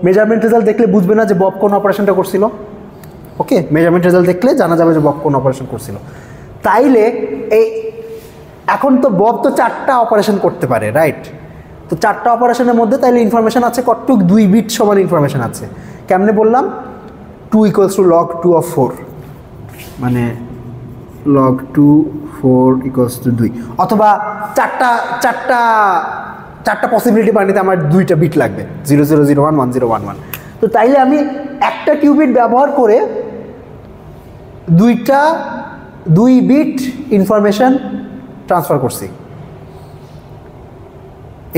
মেজারমেন্ট রেজাল্ট দেখলে বুঝবে না যে বব কোন অপারেশনটা করছিল। ওকে, মেজারমেন্ট রেজাল্ট দেখলে জানা যাবে যে বব কোন অপারেশন করছিল। তাইলে এই এখন তো বব তো 4টা অপারেশন করতে পারে, রাইট? তো 4টা অপারেশনের মধ্যে তাইলে ইনফরমেশন আছে কতটুক? 2 বিট সমান ইনফরমেশন আছে। কেমনে বললাম? 2 = log 2 of 4, মানে log 2 4 = 2, অথবা 4টা পসিবিলিটি বানাতে আমার 2টা বিট লাগবে, 0 0 0 1 1 0 1 1। তো তাইলে আমি একটা কিউবিট ব্যবহার করে 2 বিট ইনফরমেশন ট্রান্সফার করছি।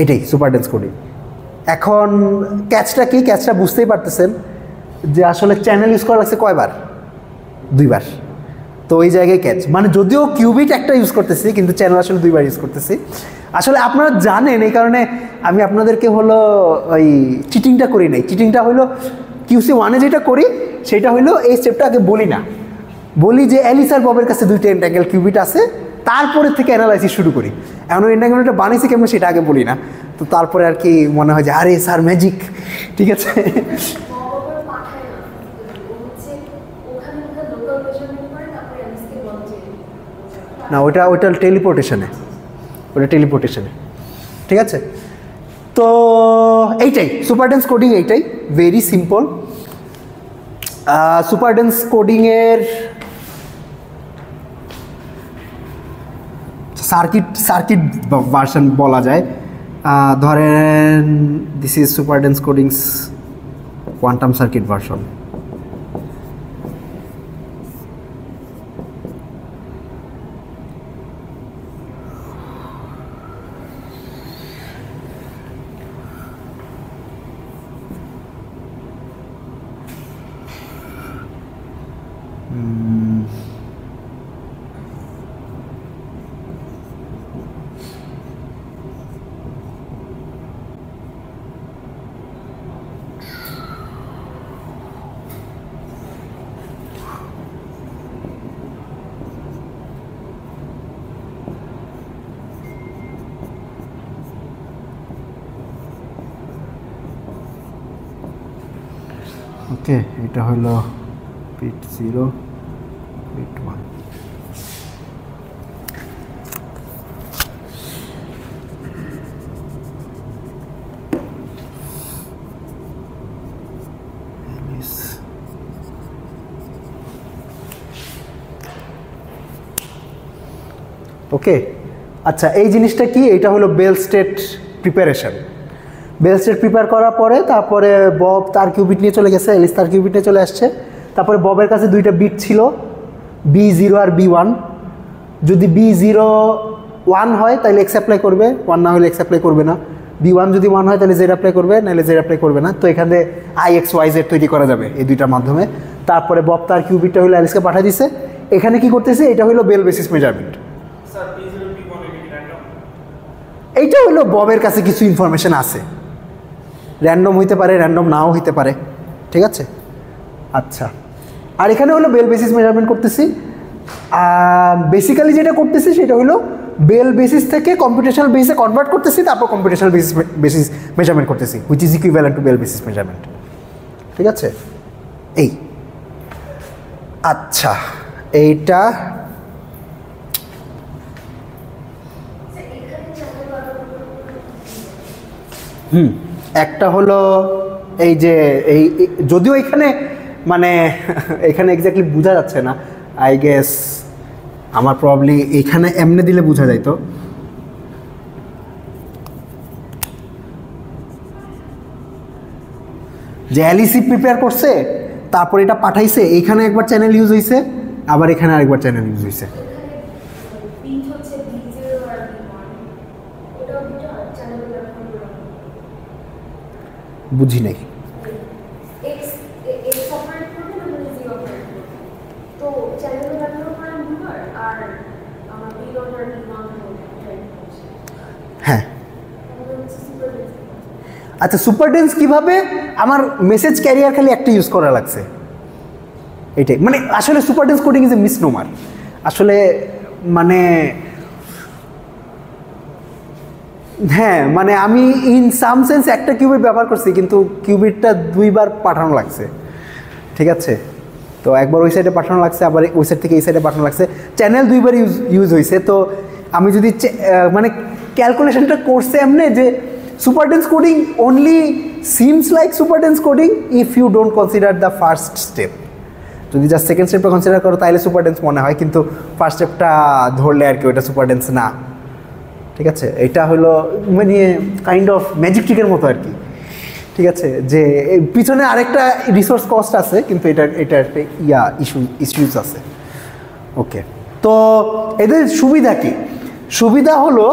এটাই সুপার ডেন্স কোডিং। এখন ক্যাচটা কি? ক্যাচটা বুঝতেই পারতেছেন যে আসলে চ্যানেল ইউজ করা লাগছে কয়বার? 2বার। তো ওই জায়গায় ক্যাচ, মানে যদিও কিউবিট একটা ইউজ করতেছি কিন্তু চ্যানেল আসলে 2বার ইউজ করতেছি। আসলে আপনারা জানেন, এই কারণে আমি আপনাদেরকে হলো ওই চিটিংটা করি নাই। চিটিংটা হলো QC1-এ যেটা করি সেটা হলো এই স্টেপটা আগে বলি না, বলি যে অ্যালিস আর ববের কাছে 2টা এন্টাঙ্গেল কিউবিট আছে, তারপরে থেকে অ্যানালাইসিস শুরু করি। এমন এন্টাঙ্গেলটা বানিয়েছি কেমন সেটা আগে বলি না। তো তারপরে আর কি মনে হয় যে আরে স্যার ম্যাজিক, ঠিক আছে। না, ওটা টেলিপোর্টেশনে, ঠিক আছে। তো এইটাই সুপার ডেন্স কোডিং, এইটাই ভেরি সিম্পল। সুপার ডেন্স কোডিংয়ের সার্কিট ভার্সন বলা যায়। ধরেন this is super dense codings quantum circuit version. Okay, এটা হলো বিট 0 বিট 1। ওকে, আচ্ছা এই জিনিসটা কি? এটা হলো Bell state preparation. Bell state prepare করার পরে তারপরে বব তার কিউবিট নিয়ে চলে গেছে, এলিস তার কিউবিট নিয়ে চলে আসছে। তারপরে ববের কাছে 2টা বিট ছিল, B0 আর B1। যদি B0 1 হয় তাহলে X অ্যাপ্লাই করবে, 1 না হলে X অ্যাপ্লাই করবে না। B1 যদি 1 হয় তাহলে Z অ্যাপ্লাই করবে, নাহলে Z অ্যাপ্লাই করবে না। তো এখানে IX YZ তৈরি করা যাবে এই 2টার মাধ্যমে। তারপরে বব তার কিউবিটটা হলো অ্যালিসকে পাঠিয়ে দিছে। এখানে কি করতেছে? এটা হলো বেল বেসিস মেজারমেন্ট। এইটা হলো ববের কাছে কিছু ইনফরমেশন আছে, র্যান্ডম হইতে পারে, র্যান্ডম নাও হইতে পারে, ঠিক আছে। আচ্ছা, আর এখানে হলো বেল বেসিস মেজারমেন্ট করতেছি। বেসিক্যালি যেটা করতেছি সেটা হলো বেল বেসিস থেকে কম্পিউটেশনাল বেসিসে কনভার্ট করতেছি, তারপর কম্পিউটেশনাল বেসিস মেজারমেন্ট করতেছি, which is equivalent to Bell basis measurement, ঠিক আছে। এই আচ্ছা, এইটা একটা হলো এই যে এই যদিও এখানে মানে এখানে এক্স্যাক্টলি বোঝা যাচ্ছে না, আই গেস আমার প্রবলি এখানে এমনি দিলে বোঝা যাইতো। যে অ্যালিসি প্রিপেয়ার করছে, তারপর এটা পাঠাইছে, এইখানে একবার চ্যানেল ইউজ হয়েছে, আবার এখানে আরেকবার চ্যানেল ইউজ হয়েছে। বুঝি নাই। হ্যাঁ আচ্ছা, সুপার ডেন্স কিভাবে? আমার মেসেজ ক্যারিয়ার খালি একটা ইউজ করা লাগছে, এইটাই। মানে আসলে super dense coding is a misnomer. আসলে মানে হ্যাঁ, মানে আমি ইন সাম সেন্স একটা কিউবিট ব্যবহার করছি, কিন্তু কিউবিটটা 2বার পাঠানো লাগছে, ঠিক আছে? তো একবার ওই সাইডে পাঠানো লাগছে, আবার ওই সাইড থেকে এই সাইডে পাঠানো লাগছে, চ্যানেল 2বার ইউজ হয়েছে। তো আমি যদি মানে ক্যালকুলেশনটা করছে এমনি যে super dense coding only seems like super dense coding if you don't consider the first step. যদি জাস্ট সেকেন্ড স্টেপটা কনসিডার করো তাহলে সুপার ডেন্স মনে হয়, কিন্তু ফার্স্ট স্টেপটা ধরলে আর কি ওইটা সুপার ডেন্স না, ঠিক আছে? এটা হলো মানে কাইন্ড অফ ম্যাজিক ট্রিকের মতো আর কি, ঠিক আছে? যে পিছনে আরেকটা রিসোর্স কস্ট আছে, কিন্তু এটা একটা ইস্যুস আছে। ওকে, তো এদের সুবিধা কি? সুবিধা হলো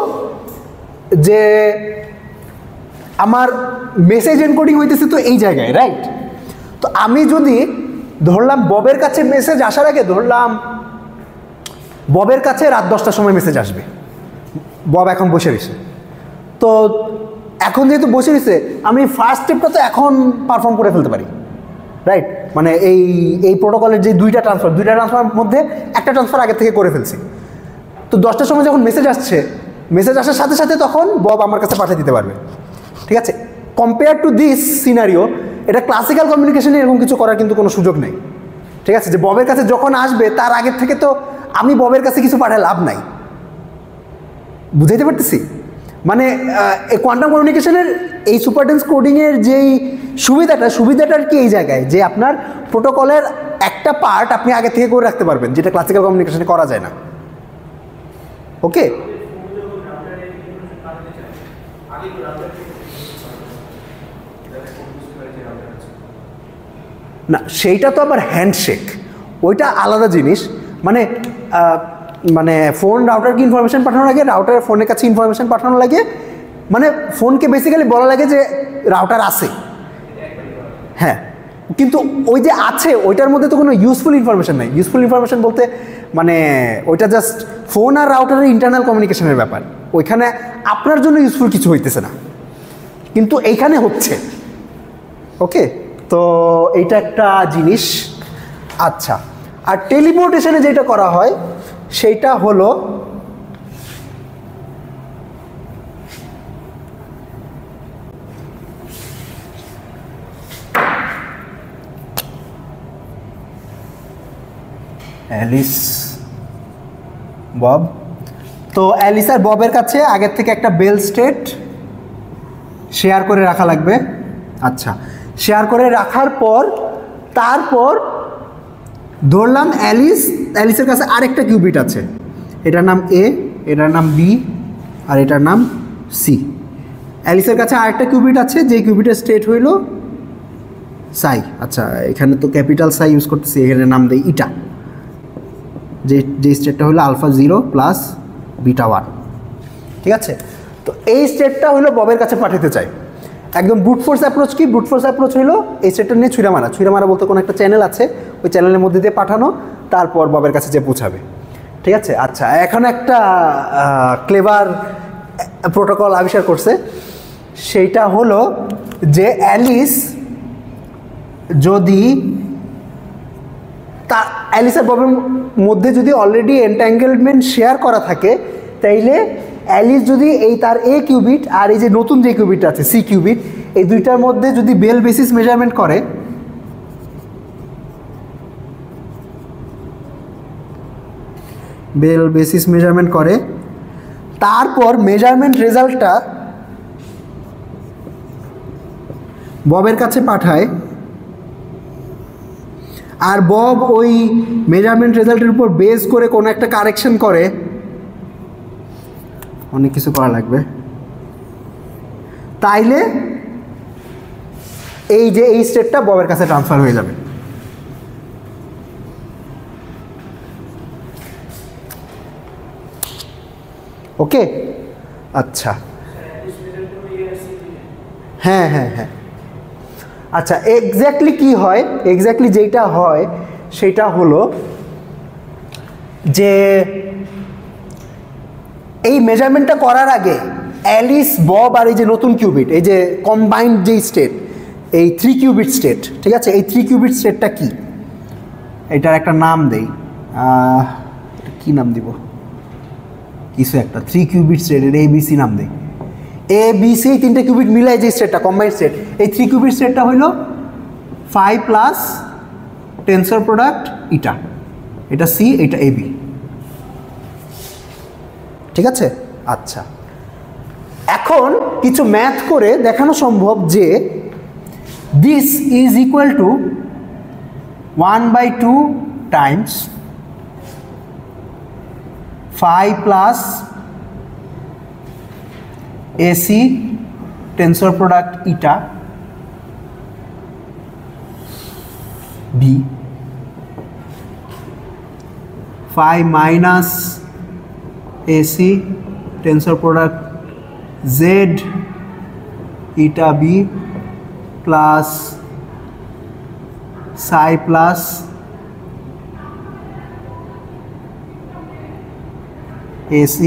যে আমার মেসেজ এনকোডিং হইতেছে তো এই জায়গায়, রাইট? তো আমি যদি ধরলাম ববের কাছে মেসেজ আসার আগে ধরলাম ববের কাছে রাত 10টার সময় মেসেজ আসবে, বব এখন বসে রয়েছে, তো এখন যেহেতু বসে রয়েছে আমি ফার্স্ট স্টেপটা তো এখন পারফর্ম করে ফেলতে পারি, রাইট? মানে এই প্রোটোকলের যে দুইটা ট্রান্সফার মধ্যে একটা ট্রান্সফার আগে থেকে করে ফেলছি। তো 10টার সময় যখন মেসেজ আসছে, মেসেজ আসার সাথে সাথে তখন বব আমার কাছে পাঠিয়ে দিতে পারবে, ঠিক আছে? কম্পেয়ার টু দিস সিনারিও, এটা ক্লাসিক্যাল কমিউনিকেশনে এরকম কিছু করার কিন্তু কোনো সুযোগ নেই, ঠিক আছে? যে ববের কাছে যখন আসবে তার আগের থেকে তো আমি ববের কাছে কিছু পাঠায় লাভ নাই। বুঝাইতে পারতেছি? মানে এই কোয়ান্টাম কমিউনিকেশনের এই সুপার ডেন্স কোডিংয়ের যেই সুবিধাটার কি এই জায়গায় যে আপনার প্রোটোকলের একটা পার্ট আপনি আগে থেকে করে রাখতে পারবেন, যেটা ক্লাসিক্যাল কমিউনিকেশনে করা যায় না। ওকে, না সেইটা তো আবার হ্যান্ডশেক, ওইটা আলাদা জিনিস। মানে মানে ফোন রাউটারকে ইনফরমেশন পাঠানোর আগে রাউটার ফোনের কাছে ইনফরমেশন পাঠানোর লাগে, মানে ফোনকে বেসিক্যালি বলা লাগে যে রাউটার আছে, হ্যাঁ, কিন্তু ওই যে আছে ওইটার মধ্যে তো কোনো ইউজফুল ইনফরমেশন নাই। ইউজফুল ইনফরমেশন বলতে মানে ওইটা জাস্ট ফোন আর রাউটারের ইন্টারনাল কমিউনিকেশনের ব্যাপার, ওইখানে আপনার জন্য ইউজফুল কিছু হইতেছে না, কিন্তু এইখানে হচ্ছে। ওকে, তো এইটা একটা জিনিস। আচ্ছা, আর টেলিপোর্টেশনে যেটা করা হয় সেইটা হলো অ্যালিস বব, তো অ্যালিস আর ববের কাছে আগের থেকে একটা বেল স্টেট শেয়ার করে রাখা লাগবে। আচ্ছা, শেয়ার করে রাখার পর তারপর ধরলাম অ্যালিসের কাছে আরেকটা কিউবিট আছে, এটার নাম এ, এটার নাম বি, আর এটার নাম সি। অ্যালিসের কাছে আরেকটা কিউবিট আছে, যে কিউবিটের স্টেট হইল সাই। আচ্ছা, এখানে তো ক্যাপিটাল সাই ইউজ করতেছি, এখানে নাম দেই ইটা, যে স্টেটটা হলো আলফা 0 প্লাস বিটা 1, ঠিক আছে? তো এই স্টেটটা হলো ববের কাছে পাঠাতে চাই। একদম ব্রুট ফোর্স অ্যাপ্রোচ কি? ব্রুট ফোর্স অ্যাপ্রোচ হলো এই স্টেটটা নিয়ে ছুঁড়ে মারা বলতে কোনো একটা চ্যানেল আছে, ওই চ্যানেলের মধ্যে দিয়ে পাঠানো, তারপর ববের কাছে যে পৌঁছাবে, ঠিক আছে? আচ্ছা, এখন একটা ক্লেভার প্রোটোকল আবিষ্কার করছে, সেইটা হলো যে অ্যালিস যদি অ্যালিস আর ববের মধ্যে যদি অলরেডি এন্ট্যাঙ্গেলমেন্ট শেয়ার করা থাকে, তাইলে অ্যালিস যদি এই তার এ কিউবিট আর এই যে নতুন যে কিউবিট আছে সি কিউবিট, এই দুইটার মধ্যে যদি বেল বেসিস মেজারমেন্ট করে, তারপর মেজারমেন্ট রেজাল্টটা ববের কাছে পাঠায়, আর বব ওই মেজারমেন্ট রেজাল্টের উপর বেস করে কোনো একটা কারেকশন করে, অনেক কিছু করা লাগবে, তাইলে এই যে এই স্টেটটা ববের কাছে ট্রান্সফার হয়ে যাবে। ওকে, আচ্ছা, হ্যাঁ হ্যাঁ হ্যাঁ, আচ্ছা এক্স্যাক্টলি কি হয়, এক্স্যাক্টলি যেটা হয় সেটা হলো যে এই মেজারমেন্টটা করার আগে অ্যালিস, বব আর এই যে নতুন কিউবিট, এই যে কম্বাইন্ড যে স্টেট, এই 3 কিউবিট স্টেট, ঠিক আছে, এই 3 কিউবিট স্টেটটা কি, এটার একটা নাম দেই, কি নাম দিব, কিছু একটা 3 কিউবিট স্টেট, এটা ABC নাম দেই, ABC, এই 3টে কিউবিট মিলাই যে স্টেটটা কম্বাইন্ড স্টেট, এই 3 কিউবিট স্টেটটা হলো 5 প্লাস টেন্সর প্রোডাক্ট ইটা, এটা C, এটা AB, ঠিক আছে। আচ্ছা, এখন কিছু ম্যাথ করে দেখানো সম্ভব যে this is equal two 1/2 Times 5 plus AC tensor product eta B, 5 minus AC tensor product Z eta B plus psi plus AC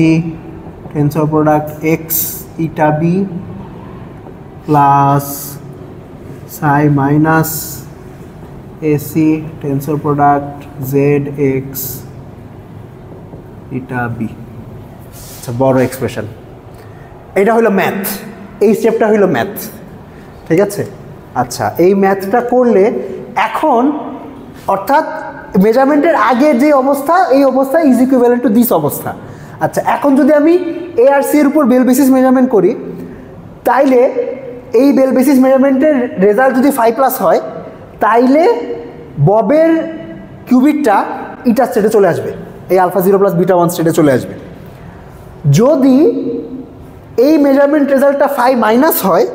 tensor product X eta B plus psi minus AC tensor product Z X eta B। আচ্ছা, বড় expression, এটা হলো math, এই স্টেপটা হলো math, ঠিক আছে। আচ্ছা, এই ম্যাথটা করলে এখন অর্থাৎ মেজারমেন্টের আগের যে অবস্থা, এই অবস্থা ইজ ইকুইভ্যালেন্ট টু দিস অবস্থা। আচ্ছা, এখন যদি আমি A আর C এর উপর বেল বেসিস মেজারমেন্ট করি, তাইলে এই বেল বেসিস মেজারমেন্টের রেজাল্ট যদি 5+ হয়, তাইলে ববের কিউবিটটা ইটা স্টেটে চলে আসবে, এই আলফা 0 প্লাস বিটা 1 স্টেটে চলে আসবে। যদি এই মেজারমেন্ট রেজাল্টটা 5- হয়,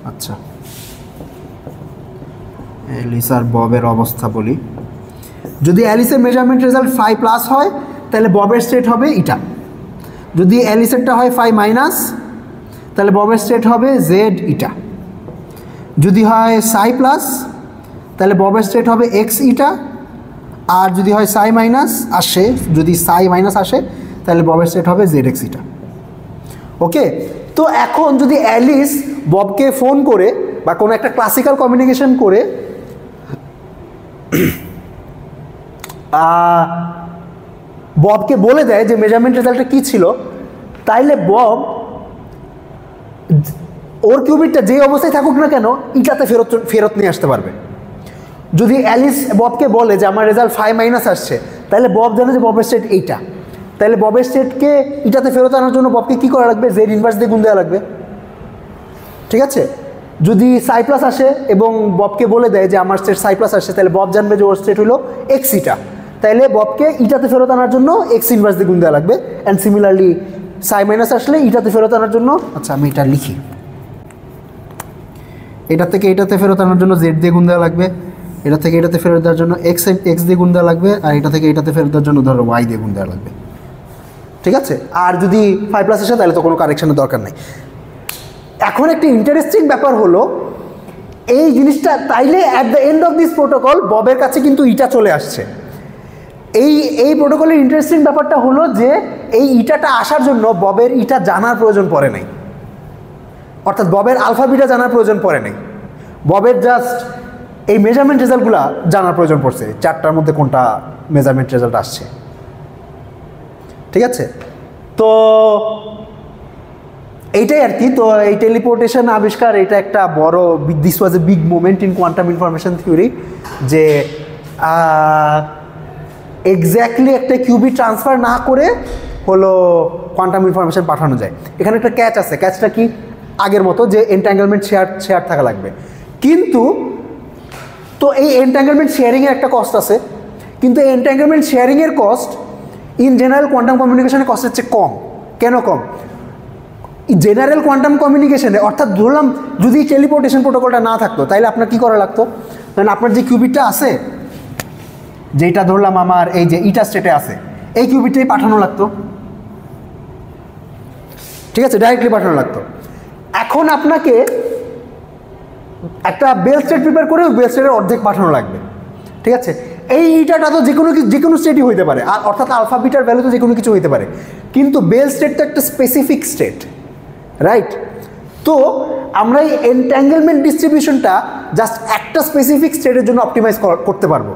আচ্ছা অ্যালিস আর ববের অবস্থা বলি, যদি অ্যালিসের মেজারমেন্ট রেজাল্ট 5+ হয়, তাহলে ববের স্টেট হবে ইটা। যদি অ্যালিসেরটা হয় 5-, তাহলে ববের স্টেট হবে Z ইটা। যদি হয় psi প্লাস, তাহলে ববের স্টেট হবে X ইটা। আর যদি হয় psi মাইনাস আসে, যদি psi মাইনাস আসে, তাহলে ববের স্টেট হবে ZX ইটা। ওকে, তো এখন যদি অ্যালিস ববকে ফোন করে বা কোনো একটা ক্লাসিক্যাল কমিউনিকেশন করে ববকে বলে দেয় যে মেজারমেন্ট রেজাল্টটা কী ছিল, তাইলে বব ওর কিউবিটটা যে অবস্থায় থাকুক না কেন ইটাতে ফেরত নিয়ে আসতে পারবে। যদি অ্যালিস ববকে বলে যে আমার রেজাল্ট 5- আসছে, তাহলে বব জানে যে ববের স্টেট এইটা, তাহলে ববের স্টেটকে ইটাতে ফেরত আনার জন্য ববকে কী করা লাগবে, Z ইনভার্স দিয়ে গুণ দেওয়া লাগবে, ঠিক আছে। যদি psi প্লাস আসে এবং ববকে বলে দেয় যে আমার স্টেট psi প্লাস আসছে, তাহলে বব জানবে যে ওর স্টেট হলো X ইটা, তাহলে ববকে ইটাতে ফেরত আনার জন্য X ইনভার্স দিয়ে গুণ দেওয়া লাগবে। অ্যান্ড সিমিলারলি psi মাইনাস আসলে ইটাতে ফেরত আনার জন্য, আচ্ছা আমি এটা লিখি, এটা থেকে এটাতে ফেরত আনার জন্য Z দিয়ে গুণ দেওয়া লাগবে, এটা থেকে এটাতে ফেরত দেওয়ার জন্য X দিয়ে গুণ দেওয়া লাগবে, আর এটা থেকে এটাতে ফেরত দেওয়ার জন্য ধরো Y দিয়ে গুণ দেওয়া লাগবে, ঠিক আছে। আর যদি 5+ আসে তাহলে তো কোনো কারেকশনের দরকার নেই। এখন একটি ইন্টারেস্টিং ব্যাপার হলো এই জিনিসটা, তাইলে at the end of this protocol ববের কাছে কিন্তু ইটা চলে আসছে। এই প্রোটোকলের ইন্টারেস্টিং ব্যাপারটা হলো যে এই ইটাটা আসার জন্য ববের ইটা জানার প্রয়োজন পড়ে নাই, অর্থাৎ ববের আলফা বিটা জানার প্রয়োজন পড়ে নাই, ববের জাস্ট এই মেজারমেন্ট রেজাল্টগুলো জানার প্রয়োজন পড়ছে, 4টার মধ্যে কোনটা মেজারমেন্ট রেজাল্ট আসছে, ঠিক আছে। তো এইটাই আর কি। তো এই টেলিপোর্টেশন আবিষ্কার, এটা একটা বড়, this was a big moment in quantum information theory, যে এক্স্যাক্টলি একটা কিউবিট ট্রান্সফার না করে হলো কোয়ান্টাম ইনফরমেশন পাঠানো যায়। এখানে একটা ক্যাচ আছে, ক্যাচটা কি, আগের মতো যে এন্ট্যাঙ্গেলমেন্ট শেয়ার থাকা লাগবে, কিন্তু তো এই এন্ট্যাঙ্গেলমেন্ট শেয়ারিংয়ের একটা কস্ট আছে, কিন্তু এই এন্ট্যাঙ্গেলমেন্ট শেয়ারিংয়ের কস্ট ইন জেনারেল কোয়ান্টাম কমিউনিকেশনের কস্টের চেয়ে কম। কেন কম? জেনারেল কোয়ান্টাম কমিউনিকেশনে, অর্থাৎ ধরলাম যদি টেলিপোর্টেশন প্রোটোকলটা না থাকতো তাহলে আপনার কি করা লাগতো, কারণ আপনার যে কিউবিটটা আছে, যেটা ধরলাম আমার এই যে ইটা স্টেটে আছে, এই কিউবিটটাই পাঠানো লাগতো, ঠিক আছে, ডাইরেক্টলি পাঠানো লাগতো। এখন আপনাকে একটা বেল স্টেট প্রিপেয়ার করে বেল স্টেটের অর্ধেক পাঠানো লাগবে, ঠিক আছে। এই ইটাটা তো যে কোনো স্টেটই হইতে পারে, আর অর্থাৎ আলফা বিটার ভ্যালু তো যে কোনো কিছু হইতে পারে, কিন্তু বেল স্টেট তো একটা স্পেসিফিক স্টেট, রাইট? তো আমরা এই এনট্যাঙ্গেলমেন্ট ডিস্ট্রিবিউশনটা জাস্ট একটা স্পেসিফিক স্টেটের জন্য অপটিমাইজ করতে পারবো,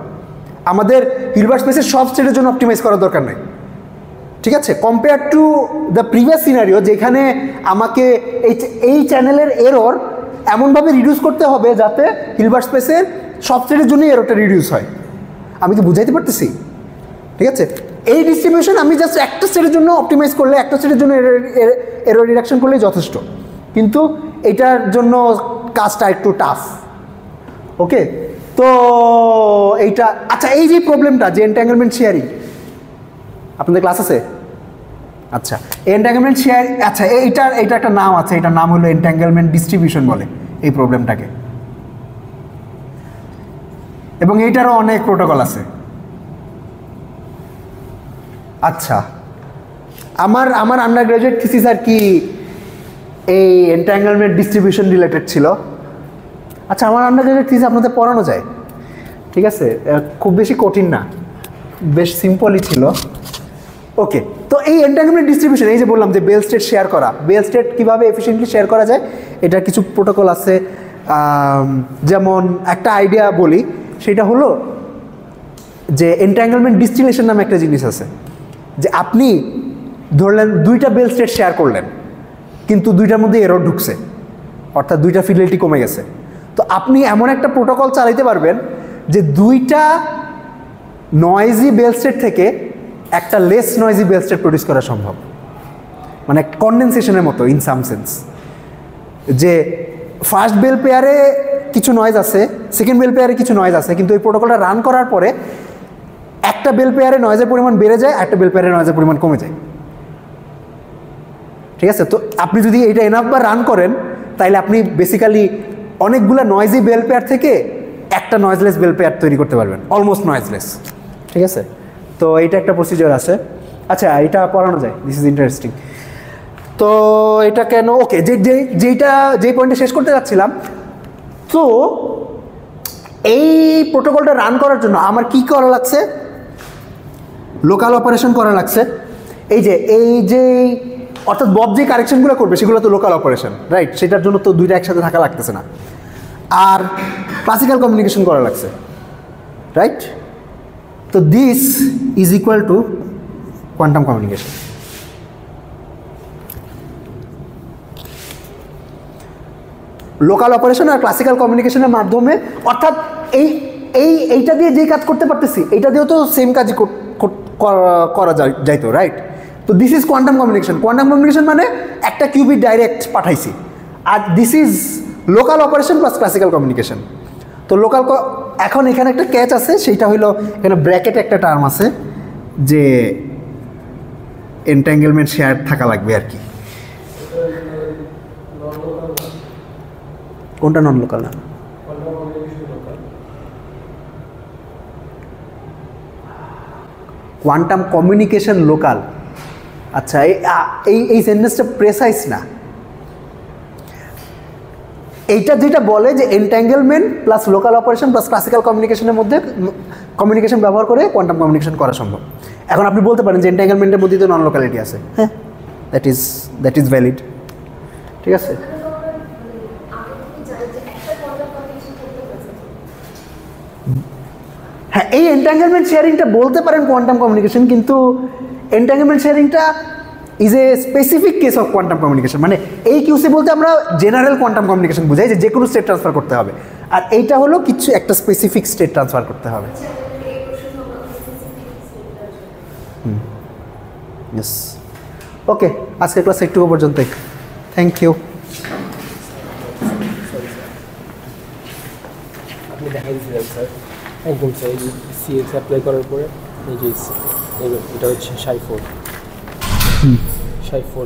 আমাদের হিলবার্ট স্পেসের সব স্টেটের জন্য অপটিমাইজ করার দরকার নেই, ঠিক আছে। Compare to the previous scenario, যেখানে আমাকে এই চ্যানেলের এরর এমনভাবে রিডিউস করতে হবে যাতে হিলবার্ট স্পেসের সব স্টেটের জন্যই এররটা রিডিউস হয়। আমি কি বুঝাইতে পারতেছি? ঠিক আছে, এই ডিস্ট্রিবিউশন আমি জাস্ট একটা স্টেটের জন্য অপটিমাইজ করলে, একটা স্টেটের জন্য এরর রিডাকশন করলেই যথেষ্ট, কিন্তু এটার জন্য কাজটা একটু টাফ। ওকে, তো এইটা আচ্ছা, এই যে প্রবলেমটা যে এনট্যাঙ্গেলমেন্ট শেয়ারিং, আপনাদের ক্লাস আছে? আচ্ছা, এনট্যাঙ্গেলমেন্ট শেয়ার, আচ্ছা এইটা একটা নাম আছে, এটার নাম হলো এনট্যাঙ্গেলমেন্ট ডিস্ট্রিবিউশন বলে এই প্রবলেমটাকে, এবং এইটারও অনেক প্রোটোকল আছে। আচ্ছা, আমার আন্ডার গ্রাজুয়েট থিসিস আর কি এই এনট্যাঙ্গেলমেন্ট ডিস্ট্রিবিউশন রিলেটেড ছিল। আচ্ছা, আমার আন্ডার গ্রাজুয়েট থিসিস আপনাদের পড়ানো যায়, ঠিক আছে, খুব বেশি কঠিন না, বেশ সিম্পলই ছিল। ওকে, তো এই এনট্যাঙ্গেলমেন্ট ডিস্ট্রিবিউশন, এই যে বললাম যে বেল স্টেট শেয়ার করা, বেল স্টেট কীভাবে এফিশিয়েন্টলি শেয়ার করা যায়, এটার কিছু প্রোটোকল আছে। যেমন একটা আইডিয়া বলি, সেটা হলো যে এনট্যাঙ্গেলমেন্ট ডিস্টিলেশন নামে একটা জিনিস আছে, যে আপনি ধরলেন দুইটা বেল স্টেট শেয়ার করলেন, কিন্তু দুইটার মধ্যে এরর ঢুকছে, অর্থাৎ দুইটা ফিডেলিটি কমে গেছে। তো আপনি এমন একটা প্রোটোকল চালাইতে পারবেন যে দুইটা নয়েজি বেল স্টেট থেকে একটা less noisy Bell state produce করা সম্ভব, মানে কনডেনসেশনের মতো ইন সাম সেন্স, যে ফার্স্ট বেল পেয়ারে কিছু নয়েজ আছে, সেকেন্ড বেল পেয়ারে কিছু নয়েজ আছে, কিন্তু এই প্রোটোকলটা রান করার পরে একটা বেল পেয়ারে নয়েজের পরিমাণ বেড়ে যায়, একটা বেল পেয়ারে নয়েজের পরিমাণ কমে যায়, ঠিক আছে। তো আপনি যদি এটা এনাফবার রান করেন, তাহলে আপনি বেসিক্যালি অনেকগুলো নয়েজি বেল পেয়ার থেকে একটা নয়েজলেস বেল পেয়ার তৈরি করতে পারবেন, অলমোস্ট নয়েজলেস, ঠিক আছে। তো এইটা একটা প্রসিজার আছে। আচ্ছা, এটা পড়ানো যায়, দিস ইজ ইন্টারেস্টিং। তো এটা কেন, ওকে, যেই পয়েন্টে শেষ করতে যাচ্ছিলাম, তো এই প্রোটোকলটা রান করার জন্য আমার কি করা লাগছে, লোকাল অপারেশন করা লাগছে। এই যে অর্থাৎ বব যে কারেকশনগুলো করবে সেগুলো তো লোকাল অপারেশন, রাইট? সেটার জন্য তো দুইটা একসাথে থাকা লাগতেছে না। আর ক্লাসিক্যাল কমিউনিকেশন করা লাগছে, রাইট? তো this is equal to quantum communication. Local operation আর ক্লাসিক্যাল কমিউনিকেশনের মাধ্যমে, অর্থাৎ এইটা দিয়ে যেই কাজ করতে পারতেছি, এইটা দিয়েও তো সেম কাজই করা যাইতো, রাইট? তো this is quantum communication. Quantum communication মানে একটা কিউবিট ডাইরেক্ট পাঠাইছি, আর this is local operation plus classical communication. তো লোকাল, এখন এখানে একটা ক্যাচ আছে, সেইটা হইলো এখানে ব্র্যাকেটে একটা টার্ম আছে যে এনট্যাঙ্গেলমেন্ট শেয়ার থাকা লাগবে আর কি। কোনটা নন লোকাল? না, কোয়ান্টাম কমিউনিকেশন লোকাল। আচ্ছা, এই সেন্টেন্সটা প্রেসাইজ না। এইটা যেটা বলে যে entanglement plus local operation plus classical কমিউনিকেশনের মধ্যে কমিউনিকেশন ব্যবহার করে কোয়ান্টাম কমিউনিকেশন করা সম্ভব। এখন আপনি বলতে পারেন যে এনট্যাঙ্গেলমেন্টের মধ্যে তো নন লোকালিটি আছে, হ্যাঁ, দ্যাট ইজ ভ্যালিড, ঠিক আছে। হ্যাঁ, এই এনট্যাঙ্গেলমেন্ট শেয়ারিংটা বলতে পারেন কোয়ান্টাম কমিউনিকেশন, কিন্তু এনট্যাঙ্গেলমেন্ট শেয়ারিংটা is a specific case of quantum communication. মানে এই কিউসি বলতে আমরা জেনারেল কোয়ান্টাম কমিউনিকেশন বুঝাই, যে কোনো স্টেট ট্রান্সফার করতে হবে, আর এইটা হলো কিছু একটা স্পেসিফিক স্টেট ট্রান্সফার করতে হবে। ইয়েস, ওকে, আজকের ক্লাস একটু পর্যন্তই। Thank you. আপনি দেখাই দিয়েছিলেন স্যার, একদম স্যার, এই সিএক্স অ্যাপ্লাই করার পরে এই যে এটা হচ্ছে 4 সাই ফোর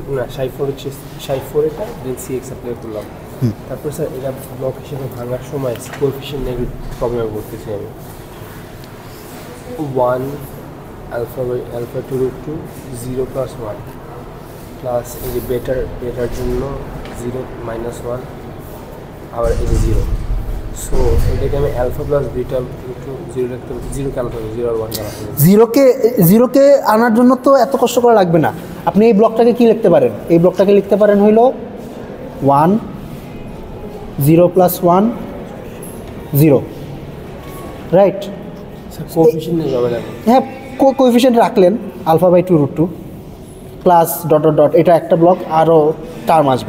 হচ্ছে সাই ফোর এটা দেন সি এক্স অ্যাপ্লাই করলাম। তারপর স্যার এটা ব্লক হিসেবে ভাঙার সময় কোএফিশিয়েন্ট নিয়ে প্রবলেমে পড়তেছি আমি। 1 alpha 2 root 2 0 plus 1 প্লাস এই যে বেটার জন্য 0 minus 1 আবার এই যে 0। সো এটাকে আমি আলফা প্লাস বিটা একটু 0 লিখতে পারি। 0 কে আলফা 0 আর 1 আলফা। জিরোকে আনার জন্য তো এত কষ্ট করা লাগবে না। আপনি এই ব্লকটাকে কি লিখতে পারেন? এই ব্লকটাকে লিখতে পারেন হইল 1 0 plus 1 0, রাইট? স্যার কোএফিশিয়েন্ট নিয়ে যাবে না? হ্যাঁ, কোএফিশিয়েন্ট রাখলেন alpha by 2 root 2 plus dot dot dot, এটা একটা ব্লক, আরও টার্ম আসবে।